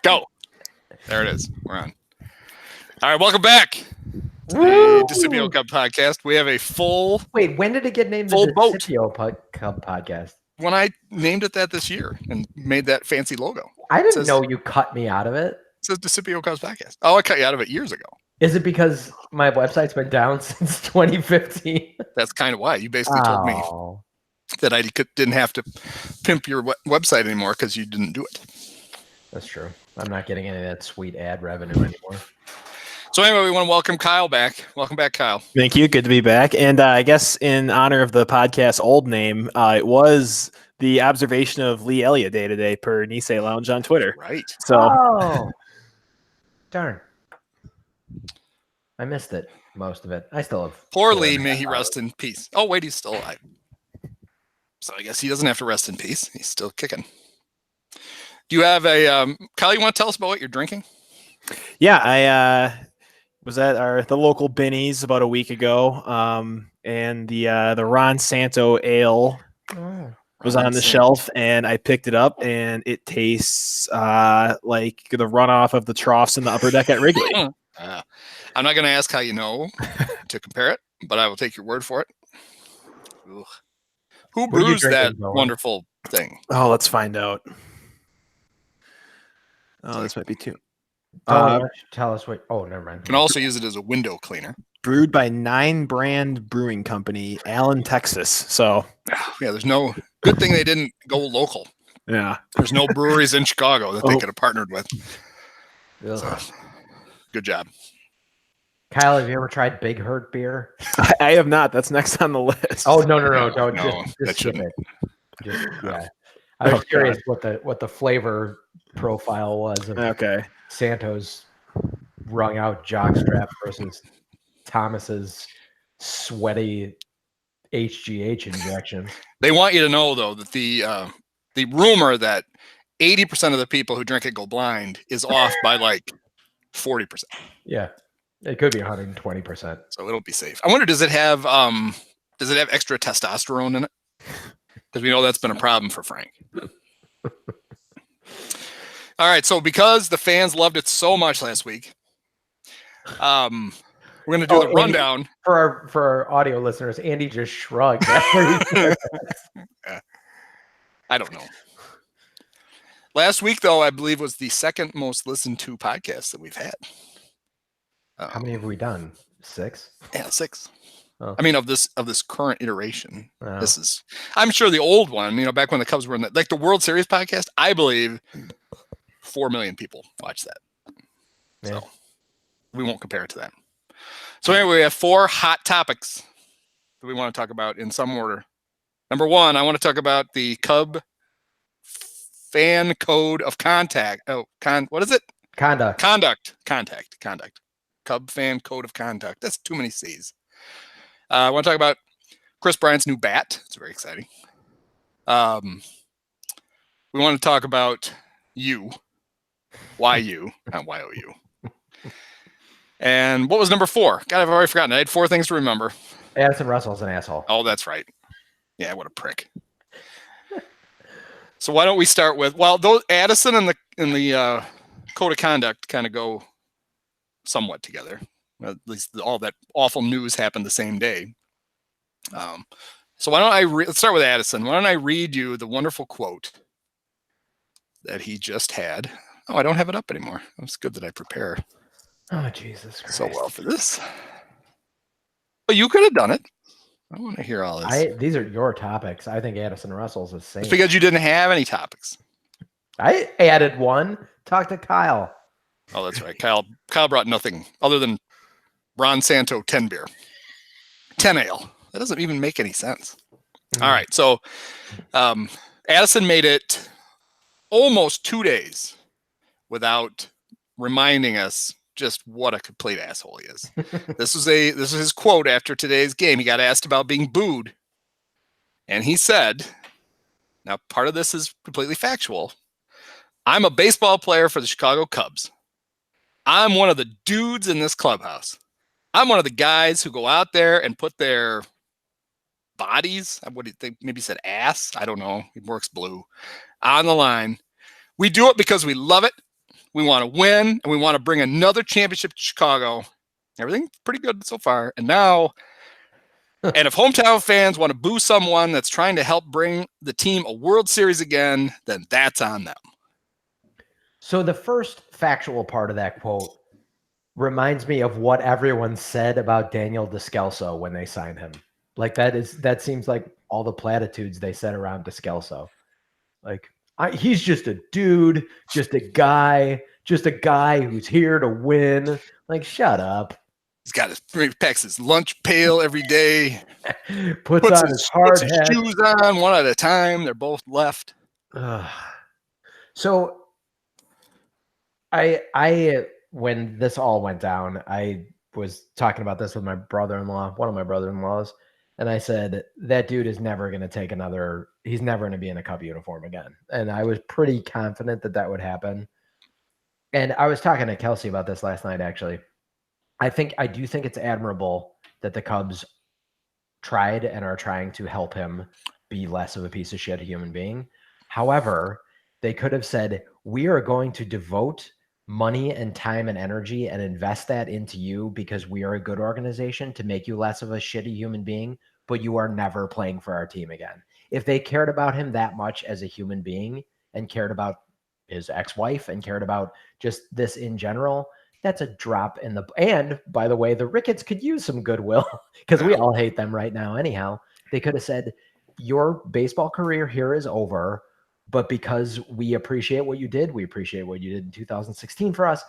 Go. There it is. We're on. All right, welcome back to Woo! the Desipio Cup podcast. We have a full Wait, when did it get named full the boat. Desipio Cup podcast? When I named it that this year and made that fancy logo. I It didn't says, know you cut me out of it. It says Desipio Cubs podcast. Oh, I cut you out of it years ago. Is it because my website's been down since 2015? That's kind of why. You basically told me Oh, that I didn't have to pimp your website anymore because you didn't do it. that's true. I'm not getting any of that sweet ad revenue anymore. So anyway, we want to welcome Kyle back. Welcome back, Kyle. Thank you. Good to be back. And I guess in honor of the podcast's old name, it was the observation of Lee Elliott Day today per Nisei Lounge on Twitter. Right. So, Oh, darn. I missed it, most of it. I still have. Poor Lee, may he rest in peace. Oh, wait, he's still alive. So I guess he doesn't have to rest in peace. He's still kicking. Do you have a Kyle? You want to tell us about what you're drinking? yeah, I was at the local Binny's about a week ago, and the Ron Santo Ale was on the shelf, and I picked it up, and it tastes like the runoff of the troughs in the upper deck at Wrigley. I'm not going to ask how you know to compare it, but I will take your word for it. Ugh. Who brews that wonderful thing? Oh, let's find out. Oh, this might be too. Tell us what. Oh, never mind. You can also use it as a window cleaner. Brewed by 9 Brand Brewing Company, Allen, Texas. So, yeah, there's no good thing they didn't go local. Yeah, there's no breweries in Chicago that they could have partnered with. So, good job. Kyle, have you ever tried Big Hurt beer? I have not. That's next on the list. Oh, no, don't that just skip shouldn't. it. Yeah, I was curious what the flavor profile was of Santos wrung out jockstrap versus Thomas's sweaty HGH injections. They want you to know though that the rumor that 80% of the people who drink it go blind is off by like 40%. Yeah, it could be 120%. So it'll be safe. I wonder, does it have extra testosterone in it? Because we know that's been a problem for Frank. All right, so because the fans loved it so much last week, we're going to do the rundown. Andy, for our audio listeners, Andy just shrugged. I don't know. Last week, though, I believe was the second most listened to podcast that we've had. How many have we done? 6? Yeah, 6. Oh. I mean, of this current iteration. Oh. This is, I'm sure the old one, back when the Cubs were in like the World Series podcast, I believe 4 million people watched that. Yeah. So we won't compare it to that. So anyway, we have 4 hot topics that we want to talk about in some order. Number 1, I want to talk about the Cub fan code of contact. What is it? Conduct. Cub fan code of conduct. That's too many C's. I want to talk about Chris Bryant's new bat. It's very exciting. We want to talk about you. Why you, not YOU. And what was number 4? God, I've already forgotten. I had 4 things to remember. Addison Russell's an asshole. Oh, that's right. Yeah, what a prick. So why don't we start with, well, those Addison and the code of conduct kind of go somewhat together. At least all that awful news happened the same day. So why don't let's start with Addison. Why don't I read you the wonderful quote that he just had? Oh, I don't have it up anymore. It's good that I prepare. Oh, Jesus Christ. So well for this. Well, you could have done it. I want to hear all this. These are your topics. I think Addison Russell's a saint. It's because you didn't have any topics. I added one. Talk to Kyle. Oh, that's right. Kyle brought nothing other than Ron Santo 10 beer. 10 ale. That doesn't even make any sense. All right. So Addison made it almost 2 days without reminding us just what a complete asshole he is. This was his quote after today's game. He got asked about being booed. And he said, now part of this is completely factual. I'm a baseball player for the Chicago Cubs. I'm one of the dudes in this clubhouse. I'm one of the guys who go out there and put their bodies, what do you think? Maybe he said ass. I don't know. He works blue. On the line. We do it because we love it. We want to win, and we want to bring another championship to Chicago. Everything's pretty good so far. And now, and if hometown fans want to boo someone that's trying to help bring the team a World Series again, then that's on them. So the first factual part of that quote reminds me of what everyone said about Daniel Descalso when they signed him. Like that seems like all the platitudes they said around Descalso. Like he's just a dude, just a guy who's here to win. Like, shut up. He packs his lunch pail every day. puts on his hard hat. Shoes on one at a time. They're both left. So I when this all went down, I was talking about this with my brother-in-law, one of my brother-in-laws, and I said, that dude is never going to take he's never going to be in a Cub uniform again. And I was pretty confident that would happen. And I was talking to Kelsey about this last night, actually. I do think it's admirable that the Cubs tried and are trying to help him be less of a piece of shit human being. However, they could have said, we are going to devote money and time and energy and invest that into you because we are a good organization to make you less of a shitty human being, but you are never playing for our team again. If they cared about him that much as a human being and cared about his ex-wife and cared about just this in general, that's a drop in the... And by the way, the Ricketts could use some goodwill because we all hate them right now anyhow. They could have said, your baseball career here is over, but because we appreciate what you did, we appreciate what you did in 2016 for us,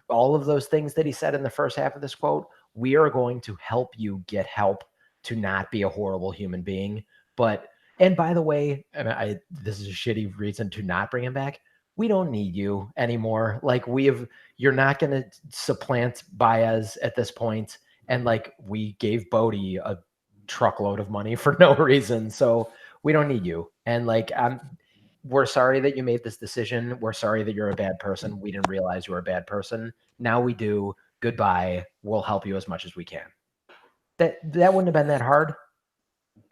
all of those things that he said in the first half of this quote, we are going to help you get help to not be a horrible human being. But, and by the way, this is a shitty reason to not bring him back. We don't need you anymore. Like you're not going to supplant Baez at this point. And like we gave Bodie a truckload of money for no reason. So we don't need you. And like, we're sorry that you made this decision. We're sorry that you're a bad person. We didn't realize you were a bad person. Now we do. Goodbye. We'll help you as much as we can. That wouldn't have been that hard,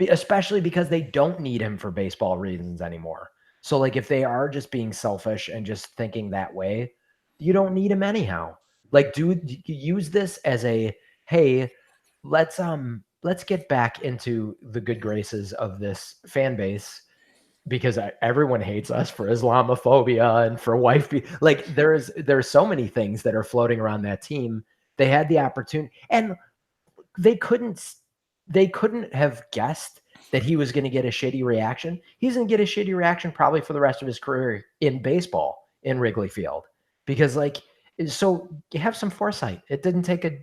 especially because they don't need him for baseball reasons anymore. So like if they are just being selfish and just thinking that way, you don't need him anyhow. Like, dude, use this as a, hey, let's get back into the good graces of this fan base, because everyone hates us for Islamophobia and for wife. Like there's so many things that are floating around that team. They had the opportunity, and they couldn't have guessed that he was going to get a shitty reaction. He's going to get a shitty reaction probably for the rest of his career in baseball in Wrigley Field, because like, so you have some foresight. It didn't take a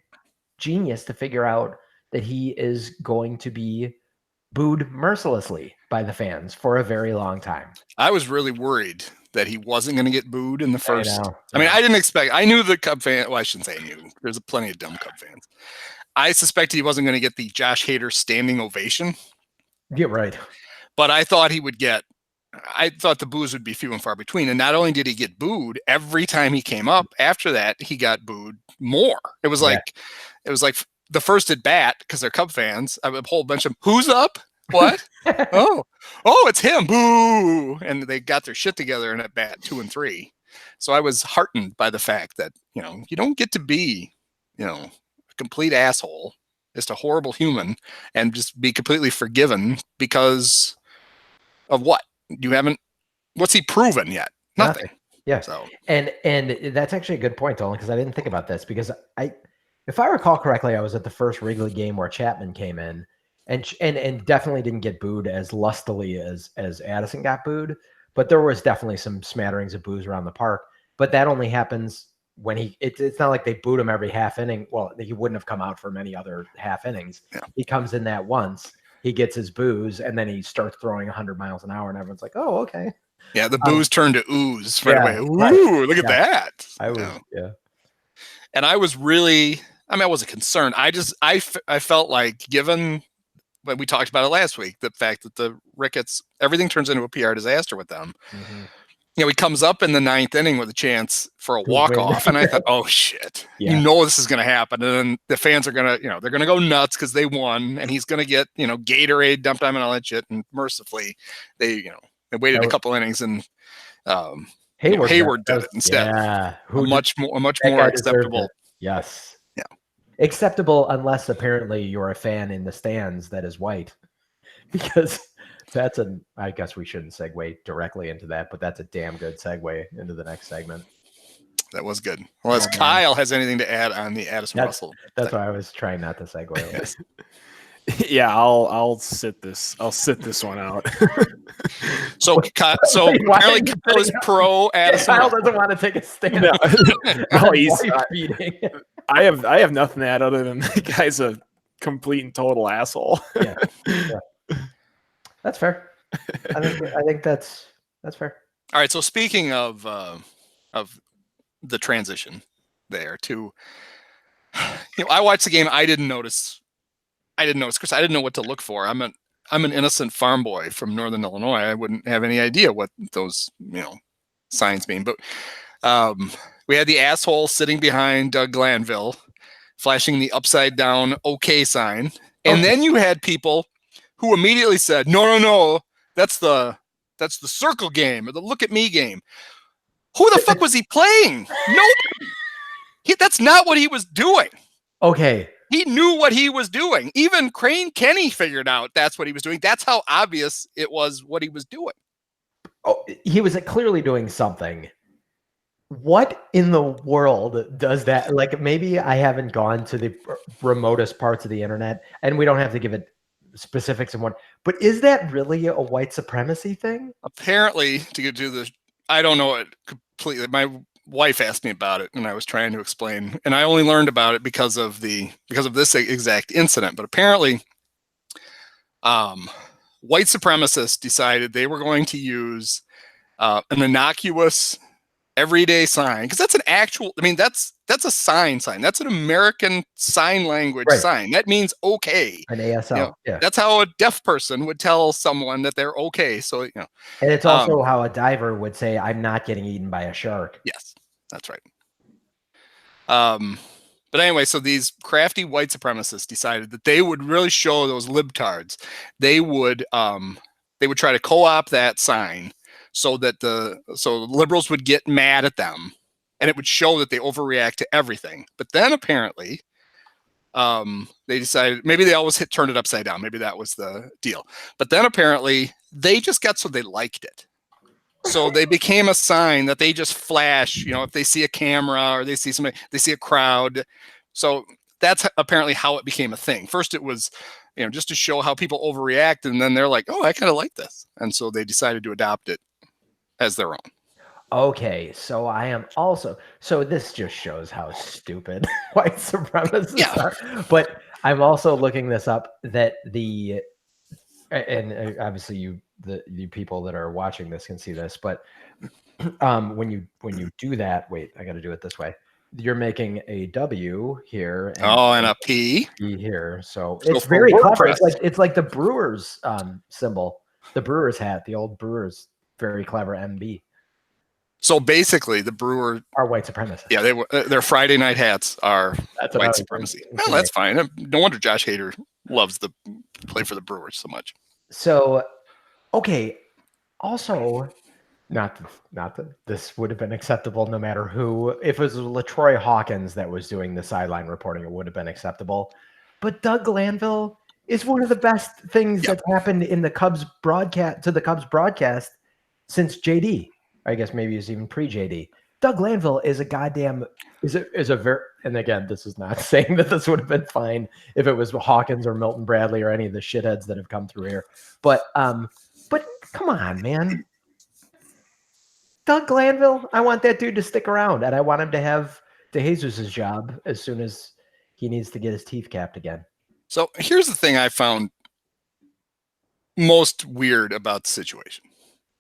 genius to figure out that he is going to be booed mercilessly by the fans for a very long time. I was really worried that he wasn't going to get booed in the first. I mean, I didn't expect. I knew the Cub fan. Well, I shouldn't say I knew. There's plenty of dumb Cub fans. I suspected he wasn't going to get the Josh Hader standing ovation. Yeah, right. But I thought he would get. I thought the boos would be few and far between. And not only did he get booed, every time he came up after that, he got booed more. It was like the first at bat, because they're Cub fans. I have a whole bunch of who's up. What? oh, it's him. Boo. And they got their shit together in at bat 2 and 3. So I was heartened by the fact that, you don't get to be, a complete asshole, just a horrible human, and just be completely forgiven because of what? What's he proven yet? Nothing. Yeah. So, and that's actually a good point, Dolan, because I didn't think about this, because if I recall correctly, I was at the first Wrigley game where Chapman came in and definitely didn't get booed as lustily as Addison got booed, but there was definitely some smatterings of boos around the park. But that only happens when it's not like they booed him every half inning. Well, he wouldn't have come out for many other half innings. Yeah. He comes in that once, he gets his boos, and then he starts throwing 100 miles an hour, and everyone's like, oh, okay. Yeah, the boos turned to ooze right away. Ooh, look at that. Yeah. And I was really, I wasn't concerned. I felt like, given what we talked about it last week, the fact that the Ricketts, everything turns into a PR disaster with them. Mm-hmm. He comes up in the 9th inning with a chance for a walk-off, and I thought, oh, shit. Yeah. This is going to happen. And then the fans are going to, they're going to go nuts because they won, and he's going to get, Gatorade dumped on him and all that shit. And mercifully, they waited a couple innings, and Hayward did it instead. Yeah, a much more acceptable. Yes. Yeah. Acceptable unless apparently you're a fan in the stands that is white, because I guess we shouldn't segue directly into that, but that's a damn good segue into the next segment. That was good. Unless Kyle has anything to add on the Addison Russell. That's why I was trying not to segue. Yes. Yeah, I'll sit this one out. So apparently Kyle is pro Addison. Kyle doesn't want to take a stand. No, he's feeding. I have nothing to add other than the guy's a complete and total asshole. Yeah. That's fair. I think that's fair. All right. So speaking of the transition there to, I watched the game. I didn't notice because I didn't know what to look for. I'm an innocent farm boy from Northern Illinois. I wouldn't have any idea what those signs mean. But we had the asshole sitting behind Doug Glanville, flashing the upside down OK sign, and then you had people who immediately said, "No, that's the circle game or the look at me game." Who the fuck was he playing? Nobody. That's not what he was doing. Okay. He knew what he was doing. Even Crane Kenny figured out that's what he was doing. That's how obvious it was what he was doing. Oh, he was clearly doing something. What in the world does that? Like, maybe I haven't gone to the remotest parts of the internet, and we don't have to give it specifics in one. But is that really a white supremacy thing? Apparently, to do this, I don't know it completely. My wife asked me about it, and I was trying to explain, and I only learned about it because of this exact incident. But apparently, white supremacists decided they were going to use an innocuous everyday sign, because that's an actual. I mean, that's a sign. That's an American Sign Language sign. That means okay. An ASL. Yeah. That's how a deaf person would tell someone that they're okay. So and it's also how a diver would say, "I'm not getting eaten by a shark." Yes, that's right. But anyway, so these crafty white supremacists decided that they would really show those libtards. They would try to co-opt that sign so that the liberals would get mad at them, and it would show that they overreact to everything. But then apparently, they decided maybe they always turned it upside down. Maybe that was the deal. But then apparently they just got so they liked it. So they became a sign that they just flash, if they see a camera or they see somebody, they see a crowd. So that's apparently how it became a thing. First it was, just to show how people overreact. And then they're like, oh, I kind of like this. And so they decided to adopt it as their own. Okay, so I am also, so this just shows how stupid white supremacists are. But I'm also looking this up that and obviously you people that are watching this can see this, but when you do that, wait, I got to do it this way. You're making a W here, and a P here. So it's very clever. It's like the Brewers symbol, the Brewers hat, the old Brewers, very clever MB. So basically, the Brewer are white supremacists. Yeah, their Friday night hats are white supremacy. Well, that's fine. No wonder Josh Hader loves the play for the Brewers so much. So, okay. Also, not that this would have been acceptable no matter who. If it was LaTroy Hawkins that was doing the sideline reporting, it would have been acceptable. But Doug Glanville is one of the best things that's happened in the Cubs broadcast since JD. I guess maybe it's even pre-JD. Doug Glanville is a goddamn is a very, and again, this is not saying that this would have been fine if it was Hawkins or Milton Bradley or any of the shitheads that have come through here. But come on, man. Doug Glanville, I want that dude to stick around, and I want him to have DeJesus's job as soon as he needs to get his teeth capped again. So here's the thing I found most weird about the situation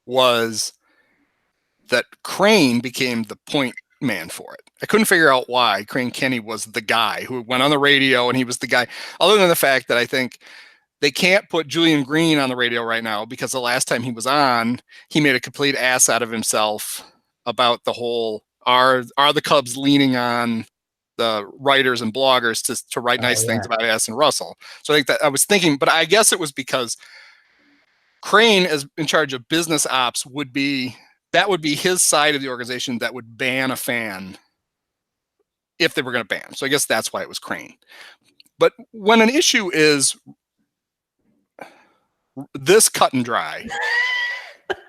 was that Crane became the point man for it. I couldn't figure out why Crane Kenny was the guy who went on the radio and he was the guy, other than the fact that I think they can't put Julian Green on the radio right now because the last time he was on, he made a complete ass out of himself about the whole, are the Cubs leaning on the writers and bloggers to write nice things about Addison Russell. So I think that I was thinking, but I guess it was because Crane, as in charge of business ops, would be that would be his side of the organization that would ban a fan if they were going to ban. So I guess that's why it was Crane. But when an issue is this cut and dry,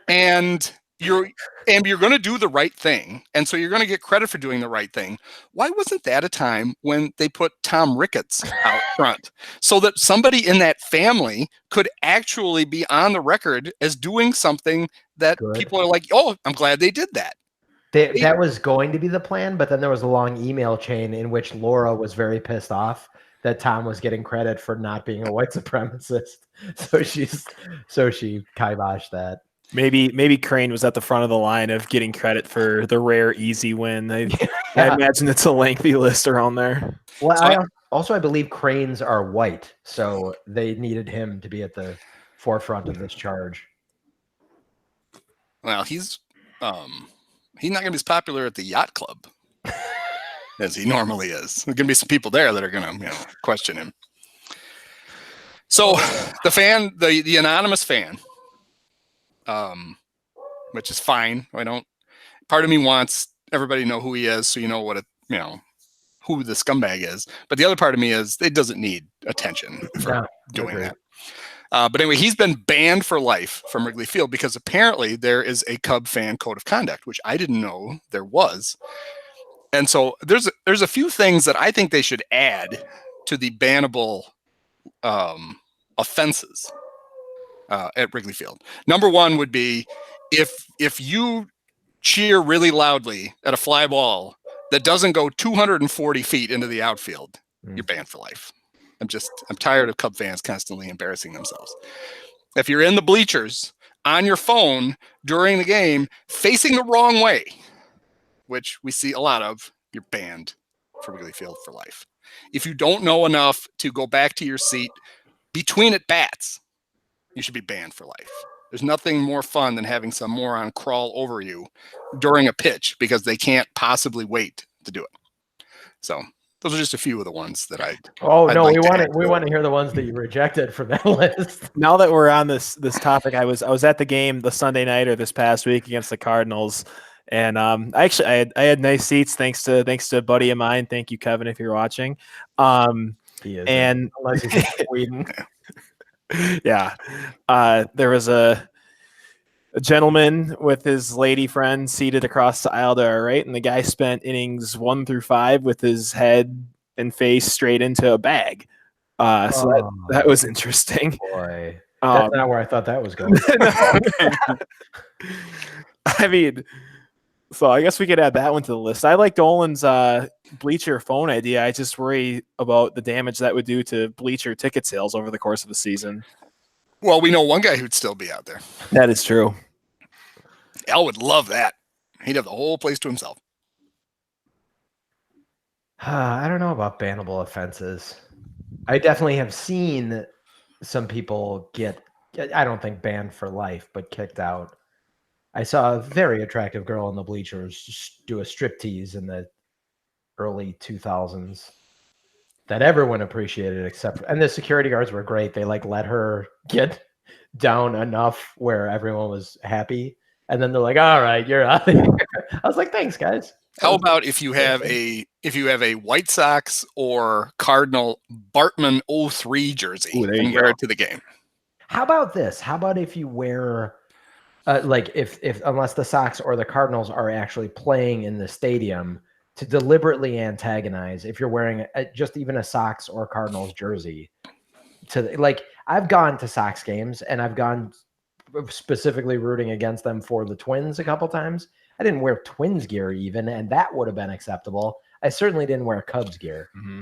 and you're going to do the right thing, and so you're going to get credit for doing the right thing, why wasn't that a time when they put Tom Ricketts out front so that somebody in that family could actually be on the record as doing something that people are like, oh, I'm glad they did that. That was going to be the plan, but then there was a long email chain in which Laura was very pissed off that Tom was getting credit for not being a white supremacist. So she kiboshed that. Maybe Crane was at the front of the line of getting credit for the rare easy win. I imagine it's a lengthy list around there. Well, I believe Cranes are white, so they needed him to be at the forefront of this charge. Well, he's not going to be as popular at the yacht club as he normally is. There's going to be some people there that are going to question him. So the fan, the anonymous fan, which is fine. Part of me wants everybody to know who he is, so you know who the scumbag is. But the other part of me is it doesn't need attention for doing that. But anyway, he's been banned for life from Wrigley Field because apparently there is a Cub fan code of conduct, which I didn't know there was. And so there's a few things that I think they should add to the bannable offenses at Wrigley Field. Number one would be if you cheer really loudly at a fly ball that doesn't go 240 feet into the outfield, you're banned for life. I'm tired of Cub fans constantly embarrassing themselves. If you're in the bleachers on your phone during the game, facing the wrong way, which we see a lot of, you're banned for Wrigley Field for life. If you don't know enough to go back to your seat between at bats, you should be banned for life. There's nothing more fun than having some moron crawl over you during a pitch because they can't possibly wait to do it. So those are just a few of the ones that I'd we want to hear the ones that you rejected from that list. Now that we're on this topic, I was at the game the Sunday nighter this past week against the Cardinals, and I had nice seats thanks to a buddy of mine. Thank you, Kevin, if you're watching. He is, and unless he's in Sweden. Yeah, there was a gentleman with his lady friend seated across the aisle to our right, and the guy spent innings 1 through 5 with his head and face straight into a bag. So that was interesting. Boy, that's not where I thought that was going. I mean, so I guess we could add that one to the list. I like Dolan's bleacher phone idea. I just worry about the damage that would do to bleacher ticket sales over the course of the season. Well, we know one guy who'd still be out there. That is true. Al would love that. He'd have the whole place to himself. I don't know about bannable offenses. I definitely have seen some people get, I don't think banned for life, but kicked out. I saw a very attractive girl in the bleachers do a striptease in the early 2000s that everyone appreciated and the security guards were great. They let her get down enough where everyone was happy. And then they're like, all right, you're out of here. I was like, thanks, guys. How about if you have a White Sox or Cardinal Bartman 03 jersey and wear it to the game? How about this? How about if you wear if unless the Sox or the Cardinals are actually playing in the stadium, to deliberately antagonize if you're wearing just even a Sox or Cardinals jersey. I've gone to Sox games and I've gone specifically rooting against them for the Twins a couple times. I didn't wear Twins gear even, and that would have been acceptable. I certainly didn't wear Cubs gear. Mm-hmm.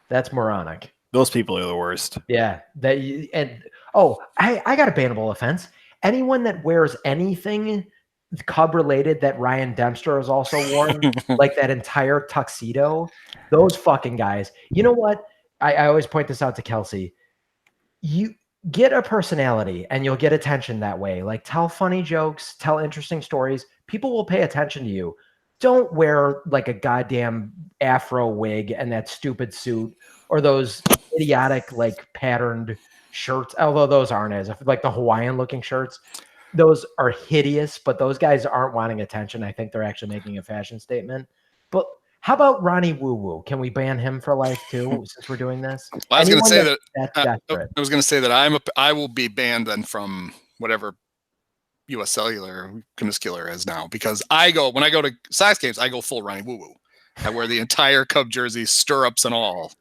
That's moronic. Those people are the worst. Yeah. I got a bannable offense. Anyone that wears anything Cub related that Ryan Dempster has also worn, like that entire tuxedo, those fucking guys. You know what? I always point this out to Kelsey. You get a personality and you'll get attention that way. Tell funny jokes, tell interesting stories. People will pay attention to you. Don't wear a goddamn afro wig and that stupid suit or those idiotic patterned shirts, although those aren't as the Hawaiian looking shirts. those are hideous, but those guys aren't wanting attention. I think they're actually making a fashion statement. But how about Ronnie Woo Woo? Can we ban him for life too, since we're doing this? Well, I was going to say that's desperate. I was going to say that I will be banned then from whatever U.S. Cellular Comiskiller is now, because when I go to Sox games, I go full Ronnie Woo Woo. I wear the entire Cub jersey, stirrups and all.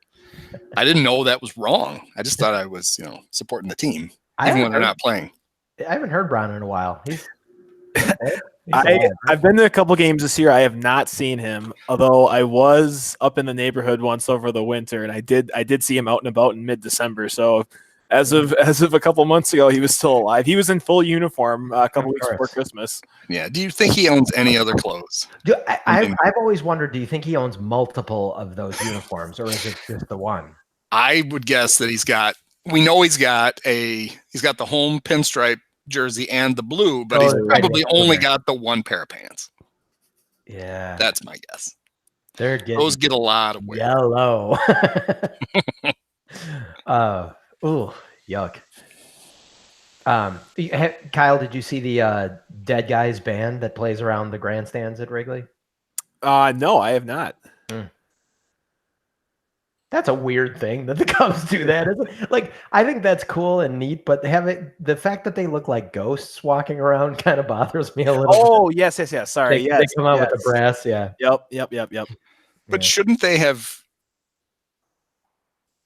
I didn't know that was wrong. I just thought I was, supporting the team, even when they're not playing. I haven't heard Brown in a while. I've been to a couple games this year. I have not seen him, although I was up in the neighborhood once over the winter, and I did see him out and about in mid-December. So as of a couple months ago, he was still alive. He was in full uniform a couple weeks before Christmas. Yeah. Do you think he owns any other clothes? I've always wondered, do you think he owns multiple of those uniforms, or is it just the one? I would guess that he's got the home pinstripe jersey and the blue, but he's probably only got the one pair of pants. Yeah. That's my guess. Those get a lot of wear. Yellow. Ooh, yuck. Kyle, did you see the Dead Guys band that plays around the grandstands at Wrigley? No, I have not. That's a weird thing that the Cubs do that. Like, I think that's cool and neat, but the fact that they look like ghosts walking around kind of bothers me a little bit. Oh, yes. Sorry. They come out with the brass, yeah. Yep. But shouldn't they have?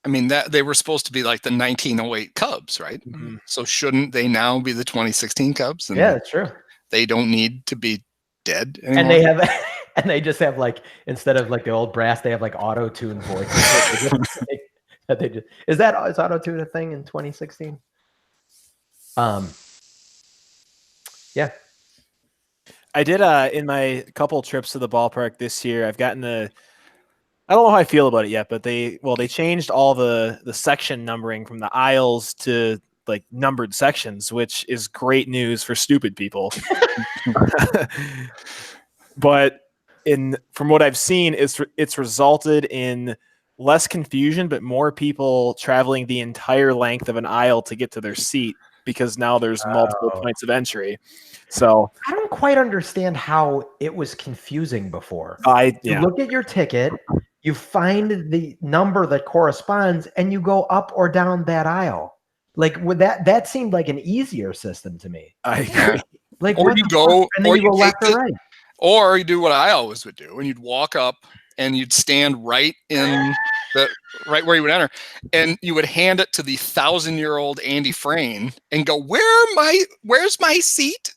I mean, that they were supposed to be like the 1908 Cubs, right? Mm-hmm. So shouldn't they now be the 2016 Cubs? Yeah, that's true. They don't need to be dead anymore. And they have, and they just have like, instead of like the old brass, they have like auto-tune voices. Is auto-tune a thing in 2016? Yeah. I did in my couple trips to the ballpark this year. I've gotten I don't know how I feel about it yet, but they changed all the section numbering from the aisles to like numbered sections, which is great news for stupid people. But from what I've seen, it's resulted in less confusion, but more people traveling the entire length of an aisle to get to their seat, because now there's multiple points of entry. So I don't quite understand how it was confusing before. You look at your ticket, you find the number that corresponds, and you go up or down that aisle. Like, with that seemed like an easier system to me. I agree. Like, or you go, and then you go left or right. Or you do what I always would do, and you'd walk up and you'd stand right in right where you would enter, and you would hand it to the 1,000-year-old Andy Frayne and go, where's my seat?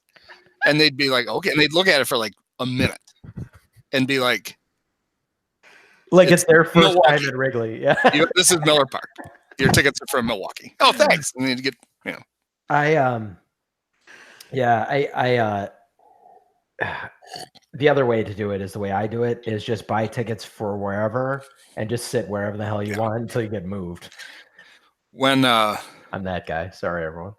And they'd be like, okay. And they'd look at it for like a minute and be like it's their first Milwaukee. Time at Wrigley. Yeah. This is Miller Park. Your tickets are from Milwaukee. Oh, thanks. And then you get, the other way to do it is the way I do it, is just buy tickets for wherever and just sit wherever the hell you want until you get moved. When I'm that guy. Sorry, everyone.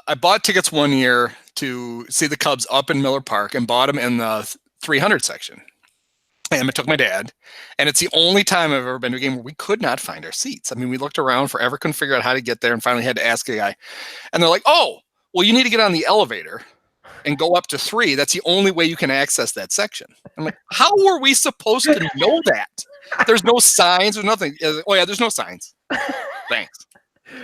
I bought tickets one year to see the Cubs up in Miller Park and bought them in the 300 section. And I took my dad, and it's the only time I've ever been to a game where we could not find our seats. I mean, we looked around forever, couldn't figure out how to get there, and finally had to ask a guy. And they're like, oh, well, you need to get on the elevator and go up to 3. That's the only way you can access that section. I'm like, how were we supposed to know that? There's no signs. There's nothing. Oh, yeah, there's no signs. Thanks.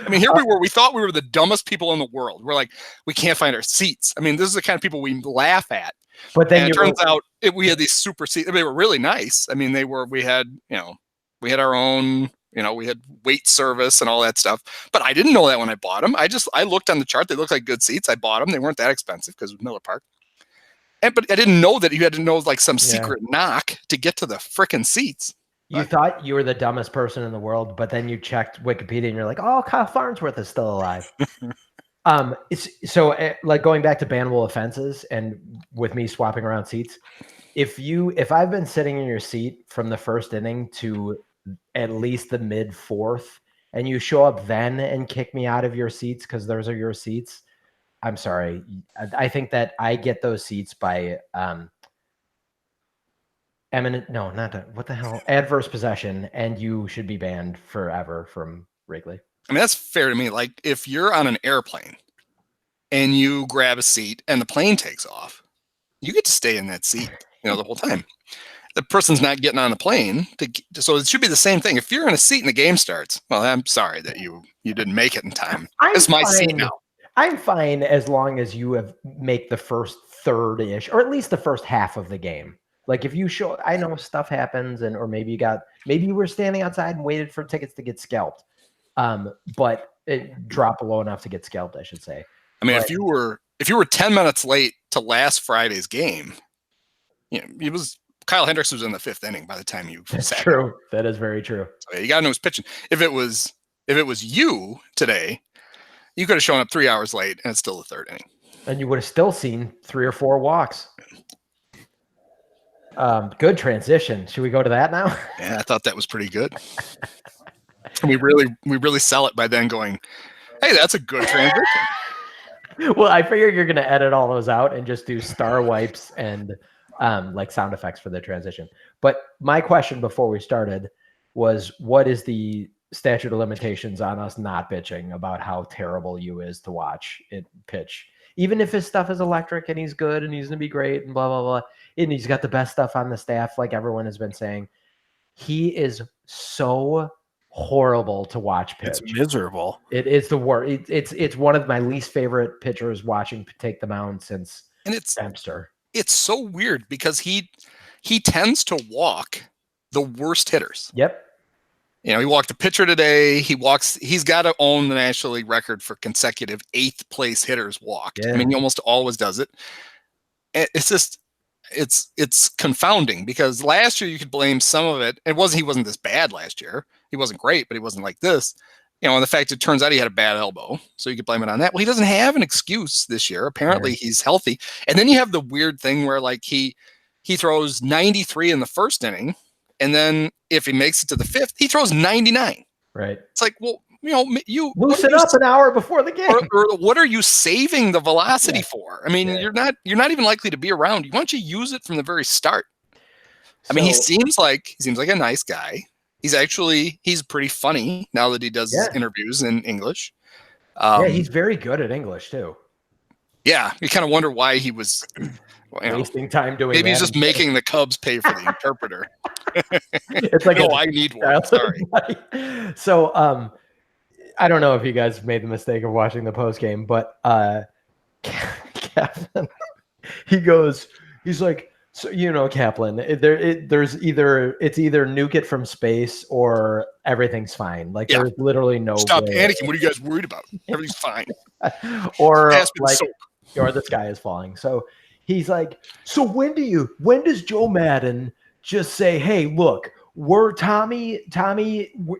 I mean, here we were. We thought we were the dumbest people in the world. We're like, we can't find our seats. I mean, this is the kind of people we laugh at. But then it turns out we had these super seats. They were really nice. I mean, we had our own, we had wait service and all that stuff. But I didn't know that when I bought them. I looked on the chart. They looked like good seats. I bought them. They weren't that expensive because it was Miller Park. But I didn't know that you had to know like some secret knock to get to the frickin' seats. You thought you were the dumbest person in the world, but then you checked Wikipedia and you're like, oh, Kyle Farnsworth is still alive. Like going back to bannable offenses and with me swapping around seats, if I've been sitting in your seat from the first inning to at least the mid 4th, and you show up then and kick me out of your seats because those are your seats, I'm sorry. I think that I get those seats by adverse possession, and you should be banned forever from Wrigley. I mean, that's fair to me. Like, if you're on an airplane and you grab a seat and the plane takes off, you get to stay in that seat, the whole time. The person's not getting on the plane. So it should be the same thing. If you're in a seat and the game starts, well, I'm sorry that you didn't make it in time. It's my seat now. I'm fine as long as you make the first third-ish, or at least the first half of the game. Like if you show, I know stuff happens, or maybe you were standing outside and waited for tickets to get scalped, but it dropped low enough to get scalped, I should say. I mean, if you were 10 minutes late to last Friday's game, it was Kyle Hendricks was in the 5th inning by the time you. That's true. Down. That is very true. So, you got to know who's pitching. If it was you today, you could have shown up 3 hours late, and it's still the 3rd inning. And you would have still seen 3 or 4 walks. Good transition. Should we go to that now? Yeah, I thought that was pretty good. we really sell it by then going, hey, that's a good transition. Well, I figure you're going to edit all those out and just do star wipes and like sound effects for the transition. But my question before we started was, what is the statute of limitations on us not bitching about how terrible you is to watch it pitch? Even if his stuff is electric and he's good and he's going to be great and blah, blah, blah. And he's got the best stuff on the staff, like everyone has been saying. He is so horrible to watch pitch. It's miserable. It is the worst. It's one of my least favorite pitchers watching take the mound since Dempster. It's so weird because he tends to walk the worst hitters. Yep. He walked a pitcher today. He's got to own the National League record for consecutive 8th place hitters walked. Yeah. I mean, he almost always does it. It's just, it's confounding because last year you could blame some of it. He wasn't this bad last year. He wasn't great, but he wasn't like this. And the fact it turns out he had a bad elbow, so you could blame it on that. Well, he doesn't have an excuse this year. Apparently he's healthy. And then you have the weird thing where like he throws 93 in the 1st inning. And then if he makes it to the 5th, he throws 99. Right. It's like, well, you loosen up an hour before the game. Or what are you saving the velocity for? I mean, you're not even likely to be around. Why don't you use it from the very start? I mean, he seems like a nice guy. He's pretty funny now that he does interviews in English. He's very good at English too. Yeah, you kind of wonder why he was wasting time doing. Maybe he's just making the Cubs pay for the interpreter. It's like, I need one. Sorry. So, I don't know if you guys made the mistake of watching the post game, but Kaplan, he's like, so Kaplan, it's either nuke it from space or everything's fine. Like there's literally no. Stop panicking. What are you guys worried about? Everything's fine. or the sky is falling. So he's like, so when does Joe Madden just say, hey, look, Tommy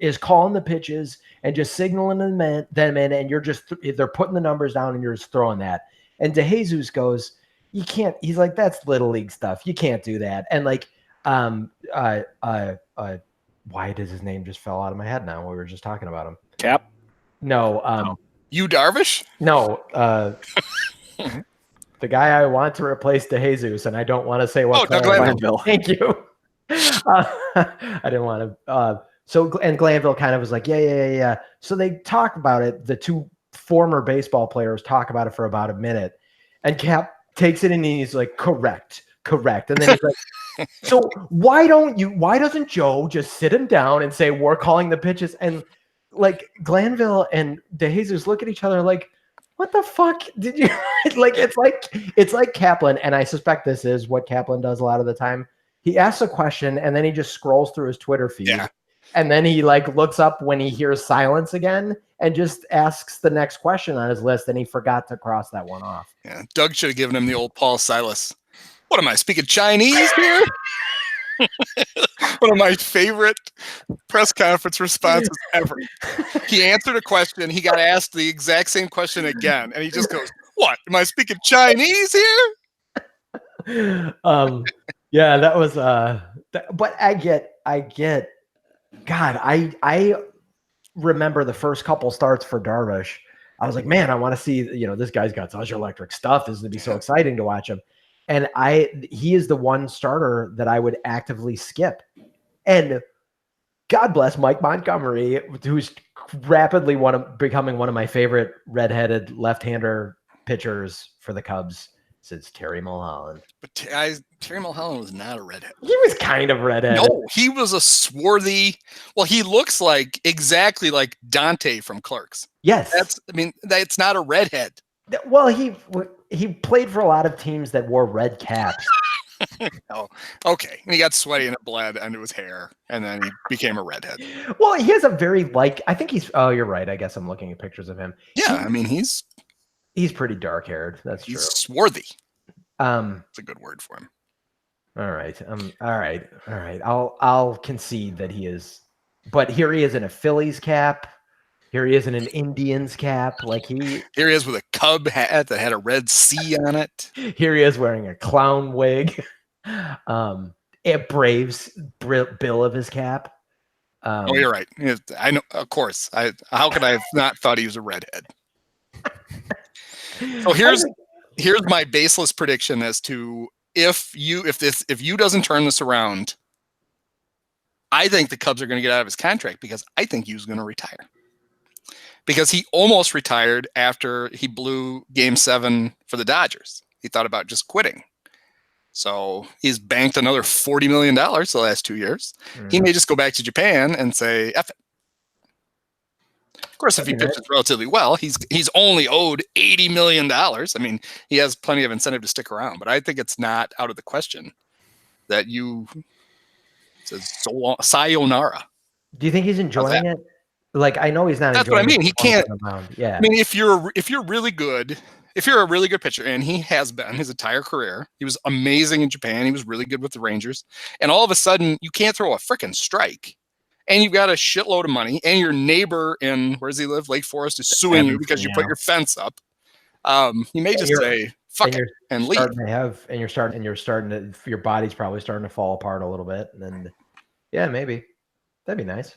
is calling the pitches and just signaling them in, and you're just they're putting the numbers down and you're just throwing that. And DeJesus goes, you can't. He's like, that's little league stuff. You can't do that. And like, why does his name just fell out of my head now? We were just talking about him. Cap? No. You Darvish? No. The guy I want to replace DeJesus, and I don't want to say what. Doug Glanville. Thank you. I didn't want to. And Glanville kind of was like, yeah. So they talk about it. The two former baseball players talk about it for about a minute, and Cap takes it and he's like, correct. And then he's like, so why doesn't Joe just sit him down and say, we're calling the pitches? And like Glanville and DeJesus look at each other like, what the fuck did you like? It's like Kaplan. And I suspect this is what Kaplan does a lot of the time. He asks a question and then he just scrolls through his Twitter feed. Yeah. And then he like looks up when he hears silence again and just asks the next question on his list. And he forgot to cross that one off. Yeah. Doug should have given him the old Paul Silas. What am I speaking Chinese here? One of my favorite press conference responses ever. He answered a question. He got asked the exact same question again. And he just goes, what? Am I speaking Chinese here? Yeah, that was, but I get, God, I remember the first couple starts for Darvish. I was like, man, I want to see, this guy's got such electric stuff. This is going to be so exciting to watch him. And he is the one starter that I would actively skip. And God bless Mike Montgomery, who's rapidly becoming one of my favorite redheaded left-hander pitchers for the Cubs since Terry Mulholland. But Terry Mulholland was not a redhead. He was kind of redheaded. No, he was a swarthy. Well, he looks exactly like Dante from Clerks. Yes. That's not a redhead. Well, he played for a lot of teams that wore red caps. Oh, okay. And he got sweaty and it bled into his hair, and then he became a redhead. Well, he has a very I think he's. Oh, you're right. I guess I'm looking at pictures of him. Yeah, he's pretty dark haired. That's true. He's swarthy. It's a good word for him. All right. All right. I'll concede that he is, but here he is in a Phillies cap. Here he is in an Indians cap. Here he is with a Cub hat that had a red C on it. Here he is wearing a clown wig. It Braves bill of his cap. Oh, you're right. I know. Of course. How could I have not thought he was a redhead? So here's my baseless prediction as to if you doesn't turn this around, I think the Cubs are going to get out of his contract because I think Yu's going to retire. Because he almost retired after he blew Game 7 for the Dodgers. He thought about just quitting. So he's banked another $40 million the last 2 years. He may just go back to Japan and say, F it. Of course, if he pitches relatively well, he's only owed $80 million. I mean, he has plenty of incentive to stick around. But I think it's not out of the question that Yu says sayonara. Do you think he's enjoying it? I know he's not. That's what I mean. He can't. Yeah. I mean, if you're really good, if you're a really good pitcher, and he has been his entire career, he was amazing in Japan. He was really good with the Rangers, and all of a sudden, you can't throw a freaking strike, and you've got a shitload of money, and your neighbor in where does he live, Lake Forest, is suing you because you put your fence up. You may just say fuck it and leave. Your body's probably starting to fall apart a little bit, and then yeah, maybe that'd be nice.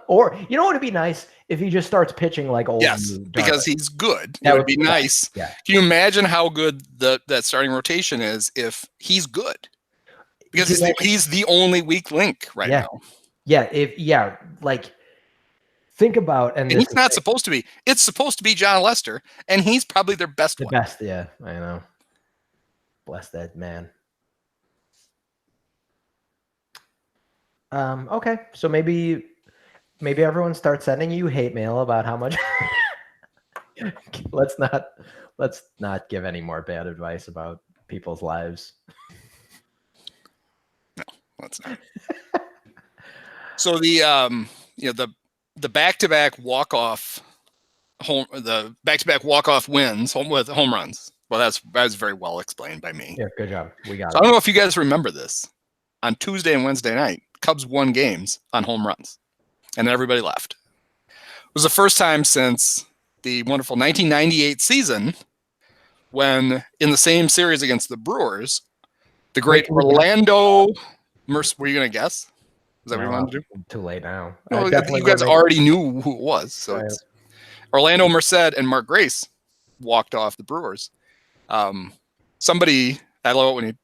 Or you know what would be nice if he just starts pitching like old. Yes, because he's good. That would be nice. Yeah. Can you imagine how good that starting rotation is if he's good? Because he's the only weak link right now. Yeah. Think about and he's not supposed to be. It's supposed to be John Lester, and he's probably their best one. Best, yeah, I know. Bless that man. Okay, so maybe everyone starts sending you hate mail about how much. Let's not give any more bad advice about people's lives. No, let's not. So the back-to-back walk-off wins with home runs. Well, that's very well explained by me. Yeah, good job. We got it. I don't know if you guys remember this. On Tuesday and Wednesday night, Cubs won games on home runs, and then everybody left. It was the first time since the wonderful 1998 season when, in the same series against the Brewers, the great Orlando Mercer. Were you going to guess? Is that what you wanted to do? Too late now. No, I think you guys already knew who it was. So it's Orlando Merced and Mark Grace walked off the Brewers. Somebody, I love it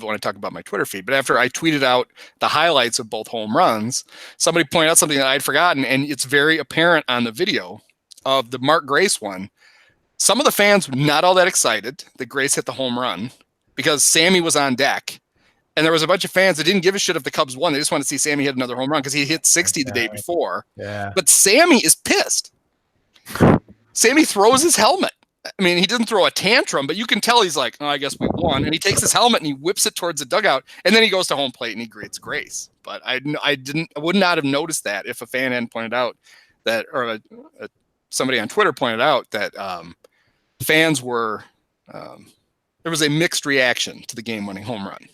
when I talk about my Twitter feed, but after I tweeted out the highlights of both home runs, somebody pointed out something that I'd forgotten, and it's very apparent on the video of the Mark Grace one. Some of the fans were not all that excited that Grace hit the home run because Sammy was on deck. And there was a bunch of fans that didn't give a shit if the Cubs won. They just wanted to see Sammy hit another home run because he hit 60 the day before. Yeah. But Sammy is pissed. Sammy throws his helmet. I mean, he didn't throw a tantrum, but you can tell he's like, oh, I guess we won. And he takes his helmet and he whips it towards the dugout. And then he goes to home plate and he greets Grace. But I would not have noticed that if a fan hadn't pointed out that, or somebody on Twitter pointed out that fans were, there was a mixed reaction to the game-winning home run.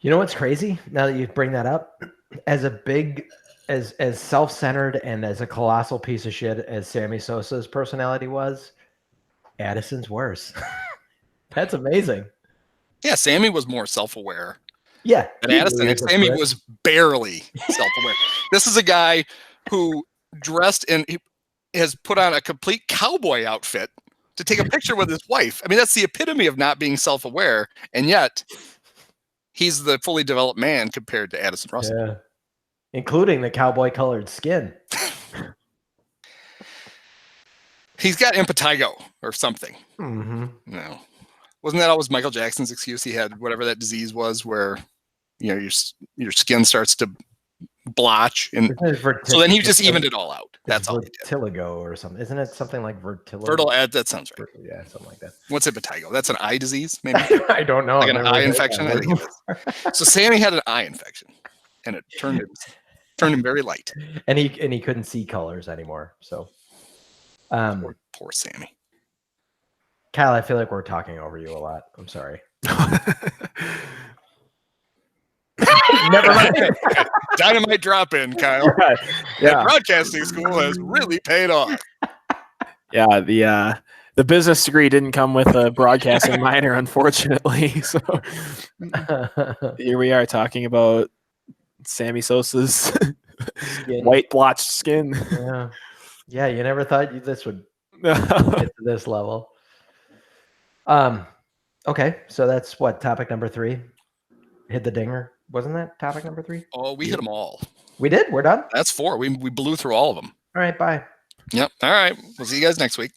You know what's crazy? Now that you bring that up, as self-centered and as a colossal piece of shit as Sammy Sosa's personality was, Addison's worse. That's amazing. Yeah, Sammy was more self-aware. Yeah. Than Addison. And Sammy was barely self-aware. This is a guy who dressed and he has put on a complete cowboy outfit to take a picture with his wife. I mean, that's the epitome of not being self-aware, and yet he's the fully developed man compared to Addison Russell. Yeah. Including the cowboy colored skin. He's got impetigo or something. Mm-hmm. No, wasn't that always Michael Jackson's excuse? He had whatever that disease was, where your skin starts to blotch, and so then he just evened it all out. That's all. Vertigo or something, isn't it? Something like vertigo. That sounds right. Yeah, something like that. What's impetigo? That's an eye disease, maybe. I don't know. Like an eye infection. I think it is. So Sammy had an eye infection, and it turned him very light. And he couldn't see colors anymore. So, poor Sammy. Kyle, I feel like we're talking over you a lot. I'm sorry. Never mind. Dynamite drop in, Kyle. Yeah. Broadcasting school has really paid off. Yeah, the business degree didn't come with a broadcasting minor, unfortunately. So here we are talking about Sammy Sosa's white blotched skin. Yeah, you never thought this would get to this level. Okay, so that's what topic number 3. Hit the dinger. Wasn't that topic number 3? Oh, we hit them all. We did? We're done? That's 4. We blew through all of them. All right, bye. Yep. All right. We'll see you guys next week.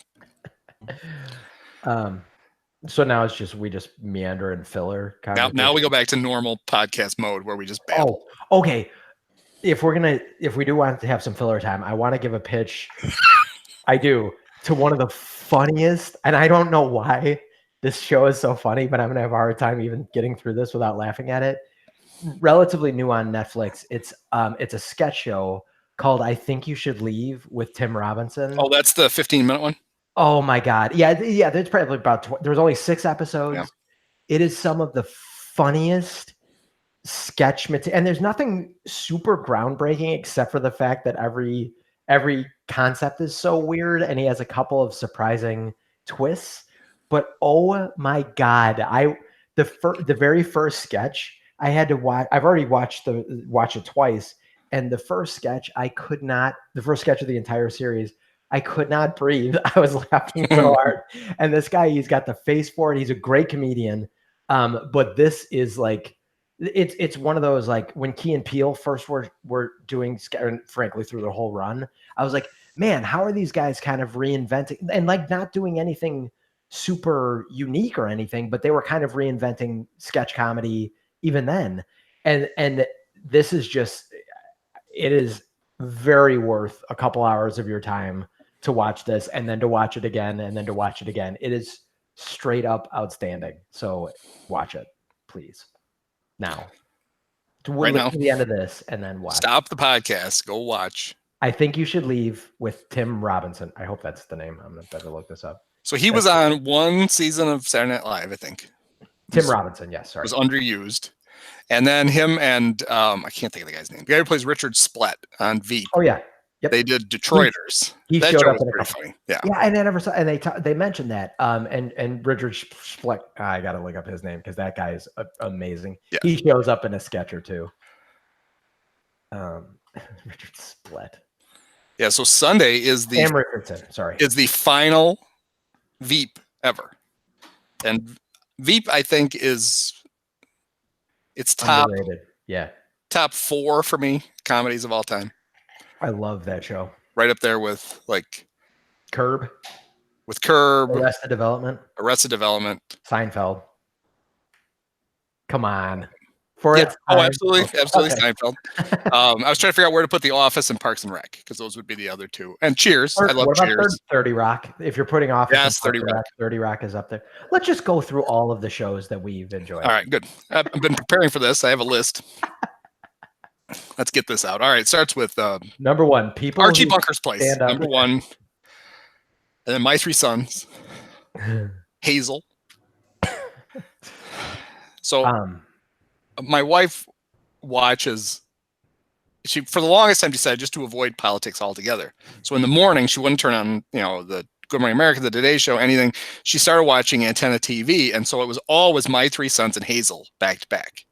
So now it's just we just meander and filler. Now we go back to normal podcast mode where we just babble. Oh, okay. If we do want to have some filler time, I want to give a pitch. I do, to one of the funniest, and I don't know why this show is so funny, but I'm gonna have a hard time even getting through this without laughing at it. Relatively new on Netflix. It's a sketch show called I Think You Should Leave with Tim Robinson. Oh, that's the 15-minute one? Oh my God. Yeah. There's probably about there's only 6 episodes. Yeah. It is some of the funniest sketch material, and there's nothing super groundbreaking except for the fact that every concept is so weird, and he has a couple of surprising twists. But oh my God, the very first sketch I had to watch. I've already watched it twice, and the first sketch the first sketch of the entire series, I could not breathe. I was laughing so hard. And this guy, he's got the face for it. He's a great comedian. But this is like, it's one of those, like when Key and Peele first were doing, and frankly through the whole run, I was like, man, how are these guys kind of reinventing and like not doing anything super unique or anything, but they were kind of reinventing sketch comedy even then. And this is just, it is very worth a couple hours of your time to watch this, and then to watch it again, and then to watch it again. It is straight up outstanding. So watch it, please. Now. Right now. To the end of this, and then watch. Stop the podcast. Go watch. I Think You Should Leave with Tim Robinson. I hope that's the name. I'm going to better look this up. So he was on one season of Saturday Night Live, I think. Tim Robinson, yes. Sorry. Was underused. And then him and I can't think of the guy's name. The guy who plays Richard Splett on Veep. Oh yeah, yep. They did Detroiters. He that showed up was pretty funny. Yeah, yeah. And I never saw. And they mentioned that. And Richard Splett. I got to look up his name because that guy is amazing. Yeah. He shows up in a sketch or two. Richard Splett. Yeah. So Sunday is the Sam Richardson. Sorry, is the final Veep ever, and Veep I think is. It's top, underrated. Yeah, top 4 for me comedies of all time. I love that show. Right up there with like Curb, Arrested Development, Seinfeld. Come on, absolutely, okay. Seinfeld. I was trying to figure out where to put The Office and Parks and Rec because those would be the other 2. And Cheers, I love Cheers. 30 Rock. If you're putting Office, yes, 30 Rock. 30 Rock is up there. Let's just go through all of the shows that we've enjoyed. All right, good. I've been preparing for this. I have a list. Let's get this out. All right, it starts with number 1, people. Archie Bunker's Place. Number 1, and then My 3 Sons. Hazel. So. My wife watches. She for the longest time decided just to avoid politics altogether. So in the morning she wouldn't turn on, the Good Morning America, the Today Show, anything. She started watching Antenna TV, and so it was always My 3 Sons and Hazel back to back.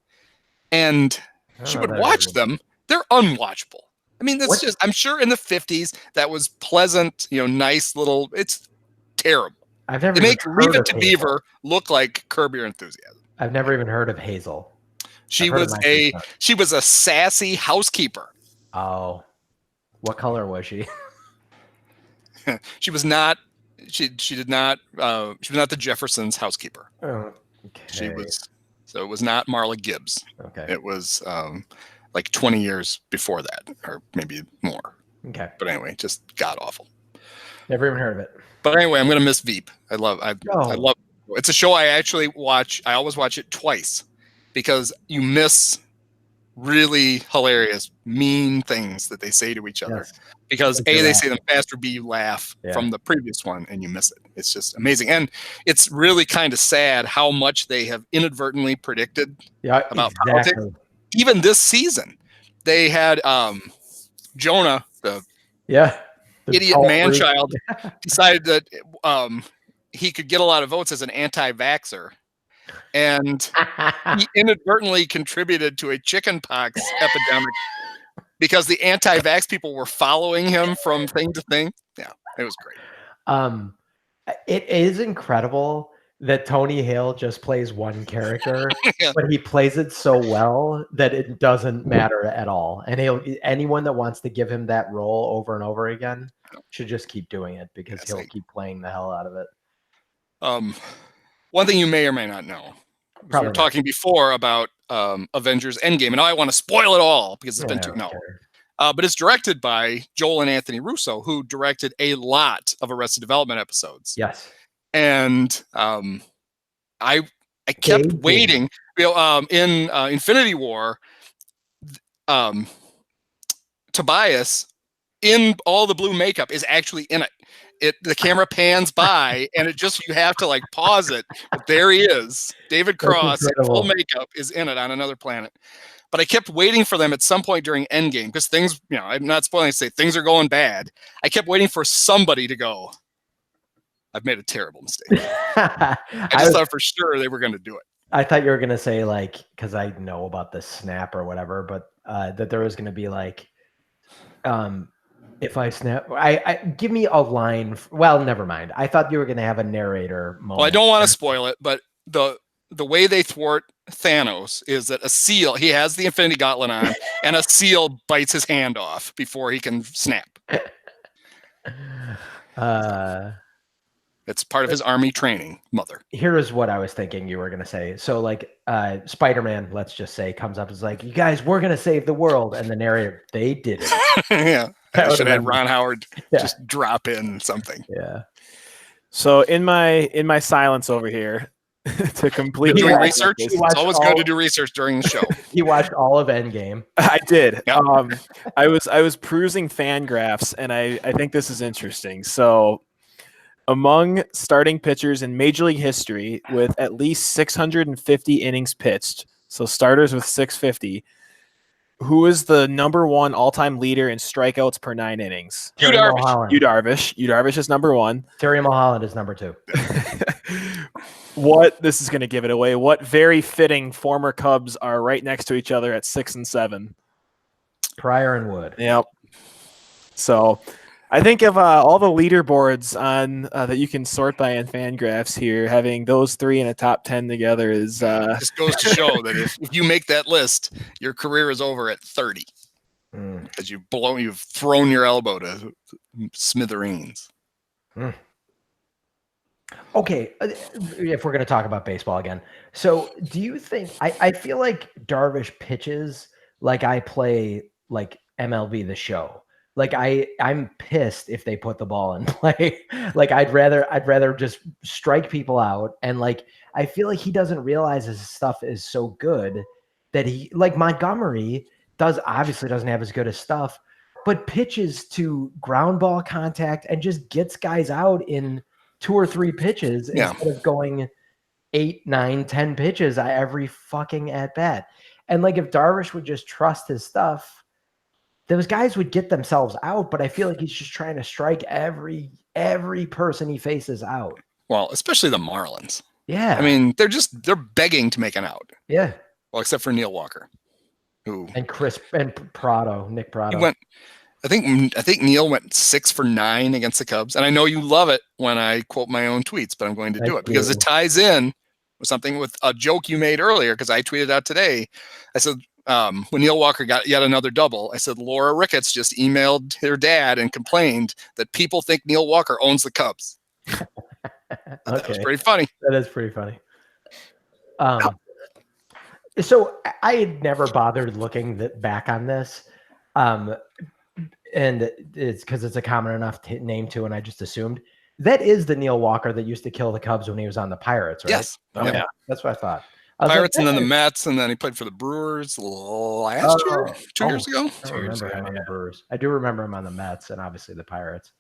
And she would watch them. They're unwatchable. I mean, that's just. I'm sure in the 50s that was pleasant, nice little. It's terrible. I've never. They make Leave It to Beaver look like Curb Your Enthusiasm. I've never even heard of Hazel. She was a sassy housekeeper. Oh, what color was she? She was not She did not. She was not the Jeffersons' housekeeper. Oh, She okay. was. So it was not Marla Gibbs. Okay. It was like 20 years before that, or maybe more. Okay. But anyway, just god awful. Never even heard of it. But anyway, I'm gonna miss Veep. I love. Oh. It's a show I actually watch. I always watch it twice because you miss really hilarious, mean things that they say to each other. Yes. Because Make you A, they laugh. say them faster, B, you laugh Yeah. from the previous one and you miss it. It's just amazing. And it's really kind of sad how much they have inadvertently predicted about politics. Even this season, they had Jonah, the idiot man-child, decided that he could get a lot of votes as an anti-vaxxer. And he inadvertently contributed to a chickenpox epidemic because the anti-vax people were following him from thing to thing. Yeah, it was great. It is incredible that Tony Hale just plays one character, Yeah. but he plays it so well that it doesn't matter at all. And anyone that wants to give him that role over and over again should just keep doing it because he'll keep playing the hell out of it. One thing you may or may not know. We were talking before about Avengers Endgame, and now I want to spoil it all because it's been too long. But it's directed by Joel and Anthony Russo, who directed a lot of Arrested Development episodes. Yes. And I kept waiting. In Infinity War, Tobias in all the blue makeup is actually in it. The camera pans by and you have to like pause it. But there he is. David Cross in full makeup is in it on another planet. But I kept waiting for them at some point during Endgame because things, I'm not spoiling to say things are going bad. I kept waiting for somebody to go, I've made a terrible mistake. I just thought for sure they were going to do it. I thought you were going to say because I know about the snap or whatever, but that there was going to be if I snap, I give me a line. Well, never mind. I thought you were going to have a narrator moment. Well, I don't want to spoil it, but the way they thwart Thanos is that a seal, he has the Infinity Gauntlet on, and a seal bites his hand off before he can snap. It's part of his army training, mother. Here is what I was thinking you were going to say. So Spider-Man, let's just say, comes up and is like, you guys, we're going to save the world. And the narrator, they did it. Yeah. I should have had Ron Howard just drop in something. Yeah. So in my silence over here, to complete doing research, it's always good to do research during the show. You watched all of Endgame. I did. Yep. I was perusing fan graphs, and I think this is interesting. So among starting pitchers in Major League history with at least 650 innings pitched, so starters with 650, who is the number one all-time leader in strikeouts per 9 innings? Yu Darvish. Yu Darvish is number 1. Terry Mulholland is number 2. This is going to give it away. What very fitting former Cubs are right next to each other at 6 and 7? Pryor and Wood. Yep. So I think of all the leaderboards on that you can sort by in Fangraphs here, having those 3 in a top 10 together is just goes to show that if you make that list, your career is over at 30 because you've thrown your elbow to smithereens. Okay, if we're going to talk about baseball again, so do you think I feel like Darvish pitches like I play like MLB The Show? Like I'm pissed if they put the ball in play. Like I'd rather just strike people out. And I feel like he doesn't realize his stuff is so good that Montgomery obviously doesn't have as good as stuff, but pitches to ground ball contact and just gets guys out in 2 or 3 pitches instead of going 8, 9, 10 pitches every fucking at bat. And if Darvish would just trust his stuff, those guys would get themselves out, but I feel like he's just trying to strike every person he faces out. Well, especially the Marlins. Yeah. I mean, they're begging to make an out. Yeah. Well, except for Neil Walker, Nick Prado. He went. I think Neil went 6 for 9 against the Cubs, and I know you love it when I quote my own tweets, but I'm going to do it because it ties in with a joke you made earlier. Because I tweeted out today, I said. When Neil Walker got yet another double, I said Laura Ricketts just emailed her dad and complained that people think Neil Walker owns the Cubs. That was pretty funny. That is pretty funny. So I had never bothered looking back on this. And it's because it's a common enough name too, and I just assumed that is the Neil Walker that used to kill the Cubs when he was on the Pirates, right? Yes. Oh, yeah. That's what I thought. Pirates and then the Mets, and then he played for the Brewers last year, 2 years ago. I don't remember him on the Brewers. I do remember him on the Mets and obviously the Pirates.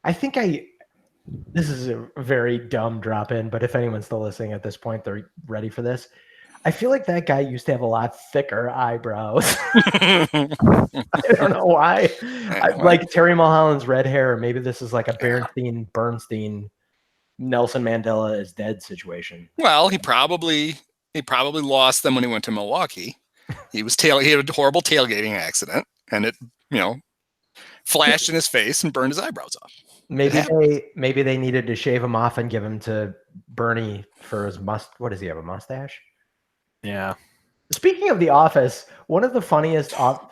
I think this is a very dumb drop in, but if anyone's still listening at this point, they're ready for this. I feel like that guy used to have a lot thicker eyebrows. I don't know why. Like Terry Mulholland's red hair. Maybe this is like a Bernstein, Nelson Mandela is dead situation. Well, he probably lost them when he went to Milwaukee. He had a horrible tailgating accident, and it flashed in his face and burned his eyebrows off. Maybe they needed to shave him off and give him to Bernie for his What does he have, a mustache? Yeah. Speaking of The Office, one of the funniest Office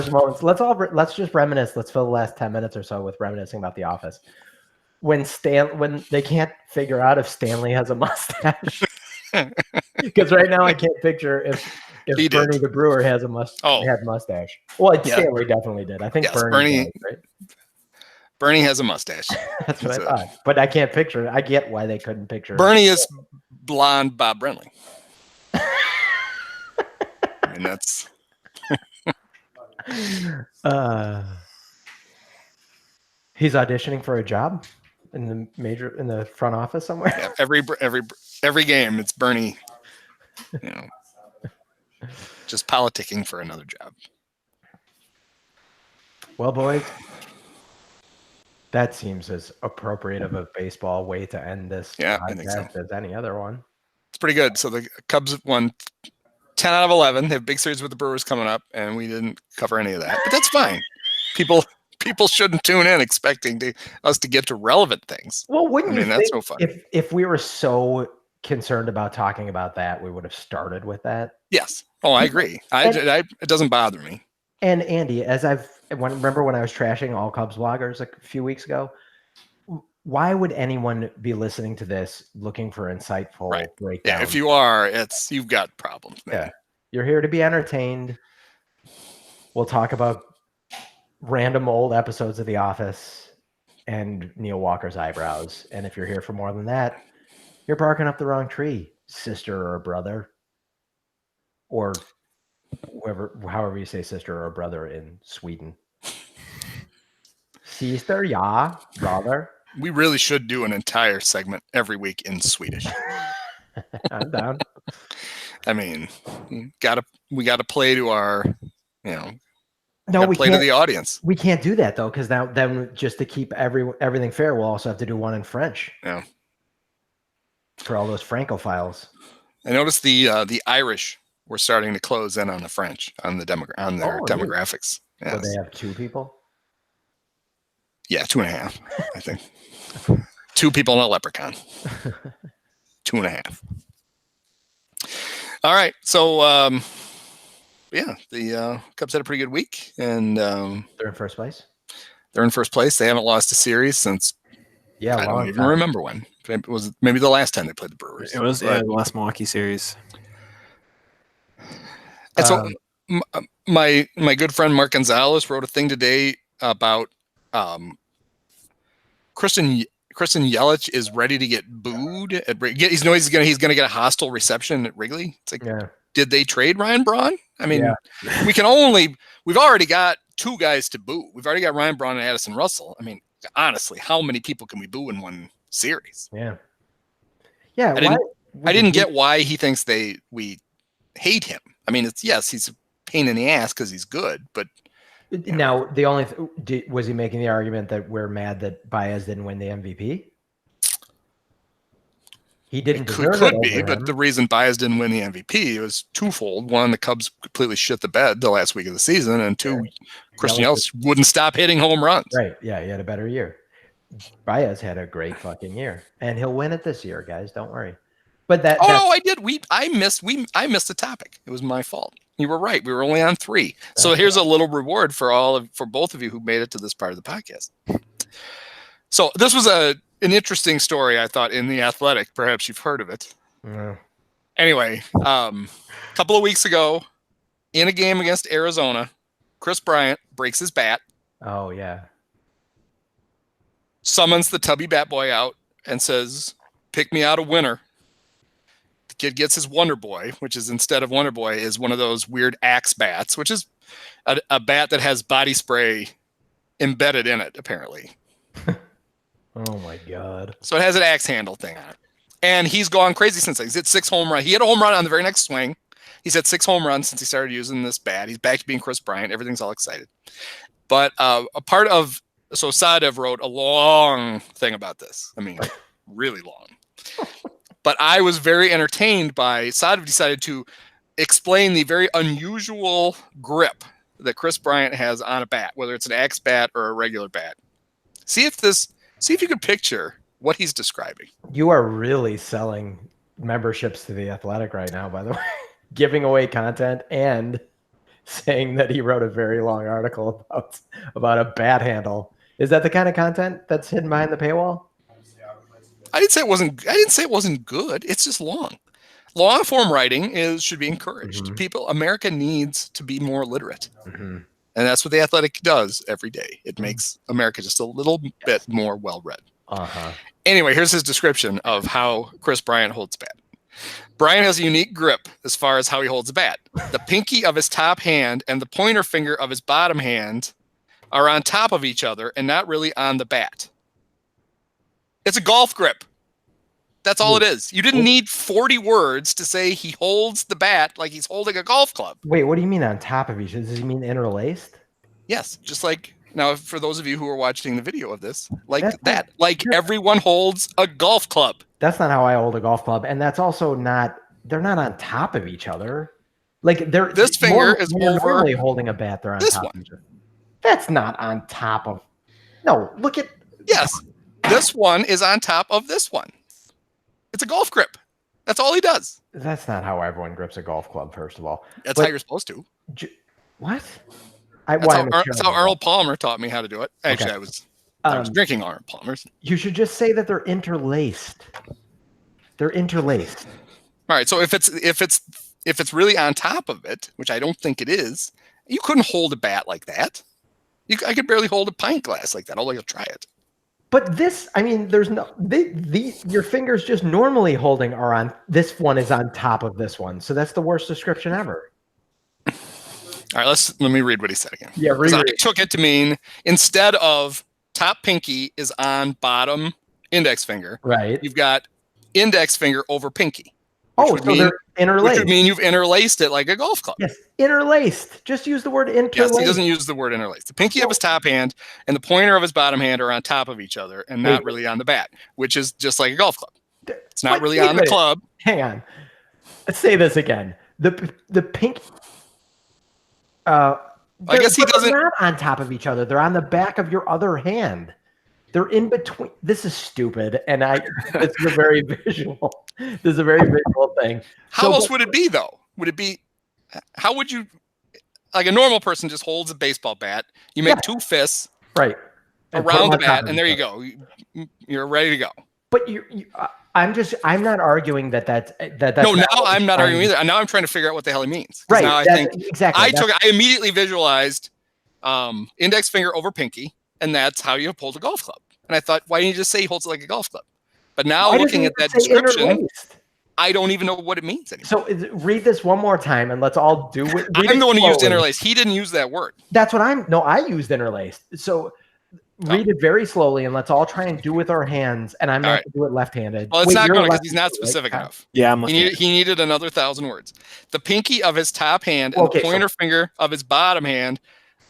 moments. Let's just reminisce. Let's fill the last 10 minutes or so with reminiscing about The Office. When they can't figure out if Stanley has a mustache. Because right now I can't picture if Bernie the Brewer has had mustache. Well, Stanley definitely did. I think Bernie did, right? Bernie has a mustache. That's what I thought. But I can't picture it. I get why they couldn't picture Bernie is blonde Bob Brenly. I mean, that's he's auditioning for a job in the front office somewhere. Yeah, every game it's Bernie, just politicking for another job. Well, boys, that seems as appropriate of a baseball way to end this I think so. as any other one. It's pretty good. So the Cubs won 10 out of 11. They have big series with the Brewers coming up, and we didn't cover any of that. But that's fine. People shouldn't tune in expecting us to get to relevant things. Well, wouldn't you think that's no fun. If we were so concerned about talking about that, we would have started with that? Yes. Oh, I agree. It doesn't bother me. And Andy, remember when I was trashing all Cubs bloggers a few weeks ago? Why would anyone be listening to this looking for insightful breakdown? Yeah, if you are, you've got problems, man. Yeah. You're here to be entertained. We'll talk about random old episodes of The Office and Neil Walker's eyebrows. And if you're here for more than that, you're barking up the wrong tree, sister or brother. Or however you say sister or brother in Sweden. Sister, ja, brother. We really should do an entire segment every week in Swedish. I'm down. I mean, we gotta play to our, we play to the audience. We can't do that though, because then just to keep everything fair, we'll also have to do one in French. Yeah. For all those Francophiles. I noticed the Irish were starting to close in on the French on their demographics. Yes. So they have 2 people? Yeah, 2.5, I think. 2 people and a leprechaun. 2.5. All right. So, the Cubs had a pretty good week, and they're in first place. They're in first place. They haven't lost a series since I don't even remember when. It was maybe the last time they played the Brewers. It was the last Milwaukee series. And so my good friend Mark Gonzalez wrote a thing today about Kristen Yelich is ready to get booed at he's gonna get a hostile reception at Wrigley. It's like, did they trade Ryan Braun? I mean, we've already got 2 guys to boo. We've already got Ryan Braun and Addison Russell. I mean, honestly, how many people can we boo in one series? Yeah. I didn't get why he thinks we hate him. I mean, he's a pain in the ass because he's good, but now the only was he making the argument that we're mad that Baez didn't win the MVP? He didn't. Could be, but the reason Baez didn't win the MVP was twofold. One, the Cubs completely shit the bed the last week of the season, and 2, Christian Yelich wouldn't stop hitting home runs. Right? Yeah, he had a better year. Baez had a great fucking year, and he'll win it this year, guys. Don't worry. But I did. I missed the topic. It was my fault. You were right. We were only on 3. So here's a little reward for both of you who made it to this part of the podcast. So this was an interesting story, I thought, in The Athletic. Perhaps you've heard of it. Yeah. Anyway, a couple of weeks ago, in a game against Arizona, Chris Bryant breaks his bat. Oh, yeah. Summons the tubby bat boy out and says, "Pick me out a winner." The kid gets his Wonder Boy, which is, instead of Wonder Boy, is one of those weird axe bats, which is a bat that has body spray embedded in it, apparently. Oh my God. So it has an axe handle thing on it. And he's gone crazy since then. He's hit 6 home runs. He hit a home run on the very next swing. He's had 6 home runs since he started using this bat. He's back to being Chris Bryant. Everything's all excited. But so Sadev wrote a long thing about this. I mean, really long. But I was very entertained by Sadev decided to explain the very unusual grip that Chris Bryant has on a bat, whether it's an axe bat or a regular bat. See if you can picture what he's describing. You are really selling memberships to The Athletic right now, by the way. Giving away content and saying that he wrote a very long article about a bat handle. Is that the kind of content that's hidden behind the paywall? I didn't say it wasn't good. It's just long. Long form writing should be encouraged. Mm-hmm. America needs to be more literate. Mm-hmm. And that's what The Athletic does every day. It makes America just a little bit more well-read. Uh-huh. Anyway, here's his description of how Chris Bryant holds a bat. Bryant has a unique grip as far as how he holds a bat. The pinky of his top hand and the pointer finger of his bottom hand are on top of each other and not really on the bat. It's a golf grip. That's all it is. You didn't need 40 words to say he holds the bat like he's holding a golf club. Wait, what do you mean on top of each other? Does he mean interlaced? Yes, just like now for those of you who are watching the video of this, everyone holds a golf club. That's not how I hold a golf club, and that's also not. They're not on top of each other. Like this finger is over normally holding a bat. They're on top of each other. That's not on top of. No, look at. Yes, this one is on top of this one. It's a golf grip. That's all he does. That's not how everyone grips a golf club. First of all, that's how you're supposed to. What? That's how Arnold Palmer taught me how to do it. Actually, okay. I was drinking Arnold Palmer's. You should just say that they're interlaced. They're interlaced. All right. So if it's really on top of it, which I don't think it is, you couldn't hold a bat like that. I could barely hold a pint glass like that. Although you'll try it. But this, I mean, there's no your fingers just normally holding are on. This one is on top of this one, so that's the worst description ever. All right, let me read what he said again. Yeah, read. I took it to mean instead of top pinky is on bottom index finger, right? You've got index finger over pinky. Oh, so they're interlaced. Which would mean you've interlaced it like a golf club. Yes, interlaced. Just use the word interlaced. Yes, he doesn't use the word interlaced. The pinky of his top hand and the pointer of his bottom hand are on top of each other and not really on the bat, which is just like a golf club. It's not really on the club. Hang on. Let's say this again. The pink. I guess he doesn't. They're not on top of each other. They're on the back of your other hand. They're in between. This is stupid, and it's a very visual. This is a very visual thing. How else would it be, though? Would it be? How would you? Like a normal person just holds a baseball bat. You make 2 fists, right, around the bat, and there you go. You're ready to go. But I'm not arguing that's no. Now I'm not arguing either. Now I'm trying to figure out what the hell he means. Right. Now Exactly. I immediately visualized index finger over pinky. And that's how you hold a golf club. And I thought, why didn't you just say he holds it like a golf club? But now looking at that description, I don't even know what it means anymore. So read this one more time and let's all do it. I'm the one who used interlaced. He didn't use that word. That's what I used interlaced. So read it very slowly and let's all try and do with our hands. And I'm not going to do it left-handed. Well, it's not going to because he's not specific enough. Yeah, he needed another 1,000 words. The pinky of his top hand and the pointer finger of his bottom hand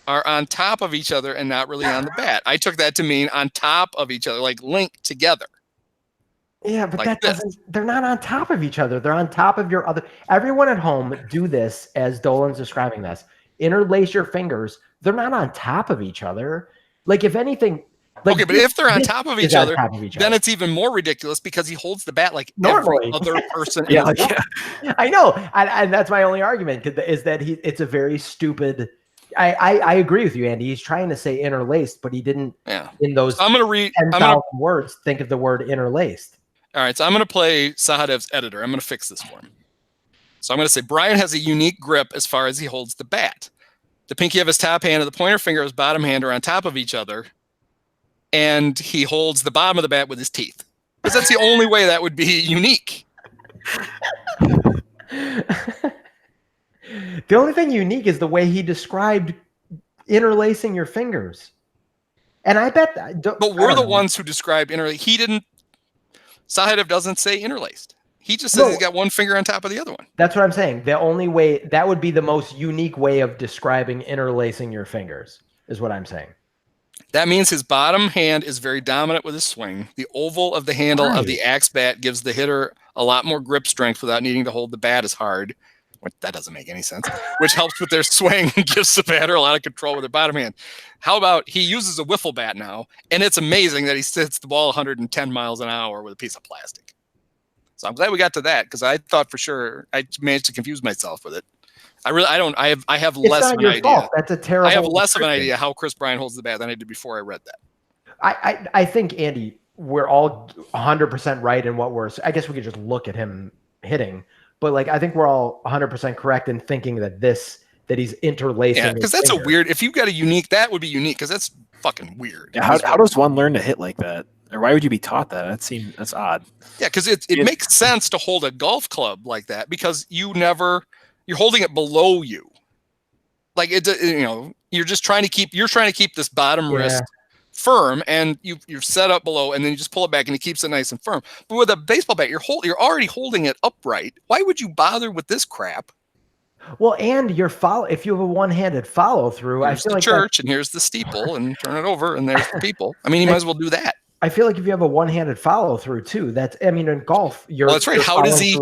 are on top of each other and not really on the bat. I took that to mean on top of each other, like linked together. Yeah, but like they're not on top of each other. They're on top of your other. Everyone at home do this as Dolan's describing this. Interlace your fingers. They're not on top of each other. Like if anything, Like, okay, but if they're on top of each other, then other. it's even more ridiculous because he holds the bat like Normally. every other person in the world. I know, and that's my only argument is that it's a very stupid. I agree with you, Andy. He's trying to say interlaced, but he didn't. Yeah. In those, so I'm going to read 10,000 words. Think of the word interlaced. All right, so I'm going to play Sahadev's editor. I'm going to fix this for him. So I'm going to say Brian has a unique grip as far as he holds the bat. The pinky of his top hand and the pointer finger of his bottom hand are on top of each other, and he holds the bottom of the bat with his teeth. Because that's the only way that would be unique. The only thing unique is the way he described interlacing your fingers. And I bet but we're the ones who described interlaced. He didn't. Sahadev doesn't say interlaced. He just says he's got one finger on top of the other one. That's what I'm saying. The only way that would be the most unique way of describing interlacing your fingers is what I'm saying. That means his bottom hand is very dominant with his swing. The oval of the handle of the axe bat gives the hitter a lot more grip strength without needing to hold the bat as hard. That doesn't make any sense. Which helps with their swing and gives the batter a lot of control with their bottom hand. How about he uses a wiffle bat now, and it's amazing that he hits the ball 110 miles an hour with a piece of plastic. So I'm glad we got to that because I thought for sure I managed to confuse myself with it. I have less of an idea. Fault. That's a terrible. I have less of an idea how Chris Bryant holds the bat than I did before I read that. I think, Andy, we're all 100% right in what I guess we could just look at him hitting, but like I think we're all 100% correct in thinking that he's interlacing. Yeah, because that's a weird. If you've got a unique, that would be unique because that's fucking weird. Yeah, how does one learn to hit like that? Or why would you be taught that? That's odd. Yeah, because it makes sense to hold a golf club like that because you're holding it below you. Like you're just trying to keep this bottom wrist firm, and you're set up below, and then you just pull it back, and it keeps it nice and firm. But with a baseball bat, you're already holding it upright. Why would you bother with this crap? Well, and if you have a one-handed follow-through, I feel like church, and here's the steeple, and turn it over, and there's the people. I mean, you might as well do that. I feel like if you have a one-handed follow-through too, in golf, that's right. How does he?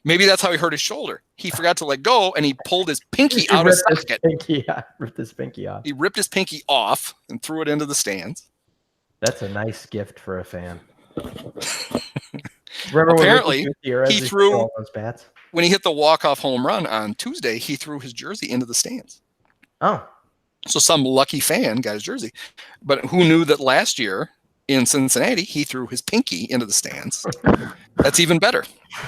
Maybe that's how he hurt his shoulder. He forgot to let go, and he pulled his pinky out of socket. Ripped his pinky off. He ripped his pinky off and threw it into the stands. That's a nice gift for a fan. Remember apparently he threw those bats? When he hit the walk-off home run on Tuesday, he threw his jersey into the stands. Oh. So some lucky fan got his jersey. But who knew that last year in Cincinnati, he threw his pinky into the stands? That's even better.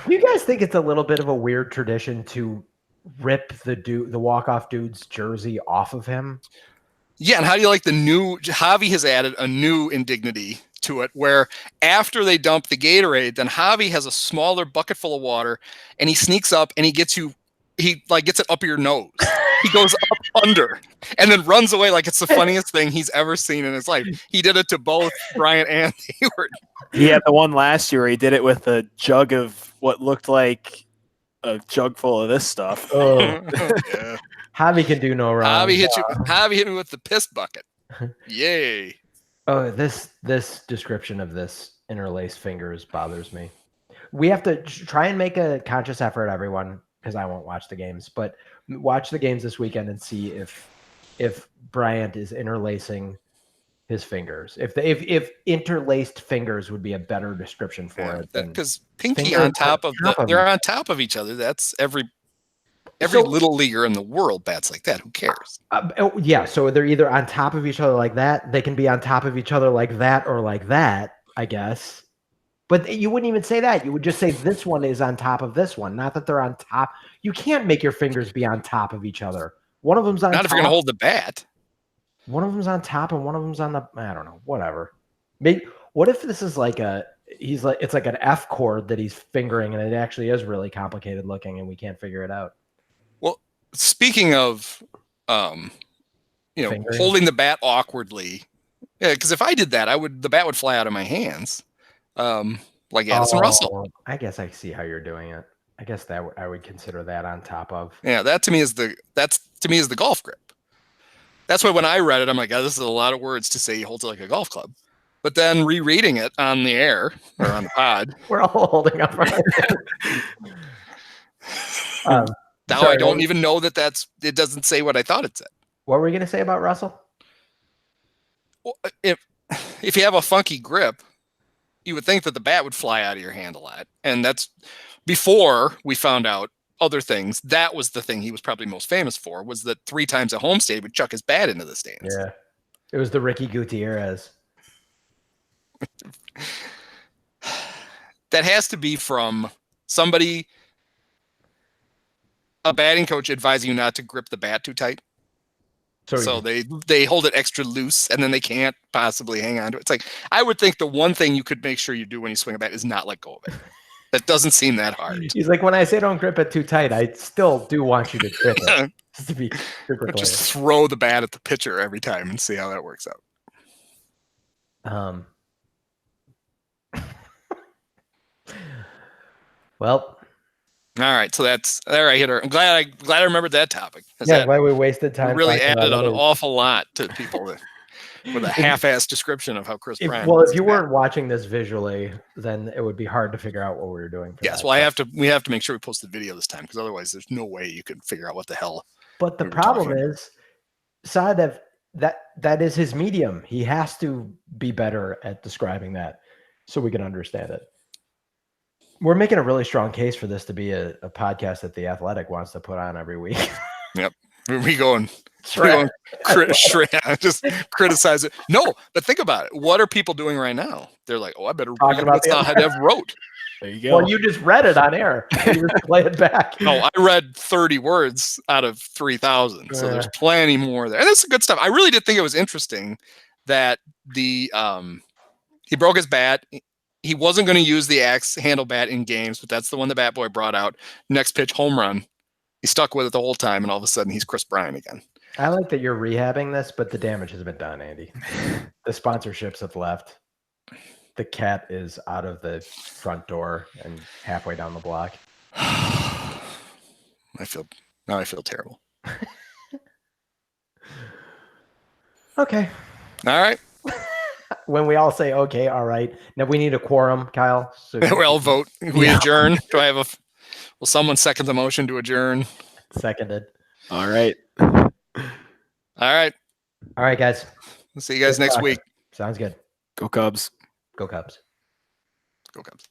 Do you guys think it's a little bit of a weird tradition to rip the walk-off dude's jersey off of him? Yeah, and how do you like the new Javi has added a new indignity to it where after they dump the Gatorade, then Javi has a smaller bucket full of water and he sneaks up and he gets it up your nose. He goes up under and then runs away like it's the funniest thing he's ever seen in his life. He did it to both Bryant and Hayward. He had the one last year. He did it with a jug of what looked like a jug full of this stuff. Oh, yeah. Javi can do no wrong. Javi hit me with the piss bucket. Yay. Oh, this description of this interlaced fingers bothers me. We have to try and make a conscious effort, everyone, because I won't watch the games, but watch the games this weekend and see if Bryant is interlacing his fingers. If interlaced fingers would be a better description for it. Because pinky on top of they're on top of each other. That's every little leaguer in the world bats like that. Who cares? Yeah, so they're either on top of each other like that. They can be on top of each other like that or like that, I guess. But you wouldn't even say that. You would just say this one is on top of this one, not that they're on top. You can't make your fingers be on top of each other. One of them's on top. Not if you're going to hold the bat. One of them's on top and one of them's on the, I don't know, whatever. Maybe, what if this is like it's like an F chord that he's fingering and it actually is really complicated looking and we can't figure it out. Well, speaking of, fingering? Holding the bat awkwardly. Yeah, because if I did that, the bat would fly out of my hands. Like Addison Russell. I guess I see how you're doing it. I guess that I would consider that on top of. Yeah, that to me is the golf grip. That's why when I read it, I'm like, oh, this is a lot of words to say he holds it like a golf club. But then rereading it on the air or on the pod, we're all holding up our now I don't even know that it doesn't say what I thought it said. What were we going to say about Russell? Well, if if you have a funky grip, you would think that the bat would fly out of your hand a lot. And that's before we found out other things. That was the thing he was probably most famous for, was that 3 times at home state would chuck his bat into the stands. Yeah. It was the Ricky Gutierrez. That has to be from somebody, a batting coach advising you not to grip the bat too tight. So they hold it extra loose, and then they can't possibly hang on to it. It's like, I would think the one thing you could make sure you do when you swing a bat is not let go of it. That doesn't seem that hard. He's like, when I say don't grip it too tight, I still do want you to grip it. Just to be super clear. Just throw the bat at the pitcher every time and see how that works out. Well. All right, so that's there. I hit her. I'm glad I remembered that topic. Yeah, why we wasted time. Really added an awful lot to people with a half-assed description of how Chris Bryant. Well, if you weren't watching this visually, then it would be hard to figure out what we were doing. Yes, well, we have to make sure we post the video this time, because otherwise, there's no way you could figure out what the hell. But the problem is, Sadev, that is his medium. He has to be better at describing that so we can understand it. We're making a really strong case for this to be a podcast that The Athletic wants to put on every week. Yep. We going just criticize it. No, but think about it. What are people doing right now? They're like, oh, I better read what Sadev wrote. There you go. Well, you just read it on air. You just play it back. No, I read 30 words out of 3,000. So there's plenty more there. And that's good stuff. I really did think it was interesting that he broke his bat. He wasn't going to use the axe handle bat in games, but that's the one the Bat Boy brought out. Next pitch, home run. He stuck with it the whole time, and all of a sudden, he's Chris Bryant again. I like that you're rehabbing this, but the damage has been done, Andy. The sponsorships have left. The cat is out of the front door and halfway down the block. I feel terrible. Okay. All right. When we all say, okay, all right. Now we need a quorum, Kyle. So we all vote. We adjourn. Do I have will someone second the motion to adjourn? Seconded. All right. All right. All right, guys. We'll see you guys next week. Sounds good. Go Cubs. Go Cubs. Go Cubs.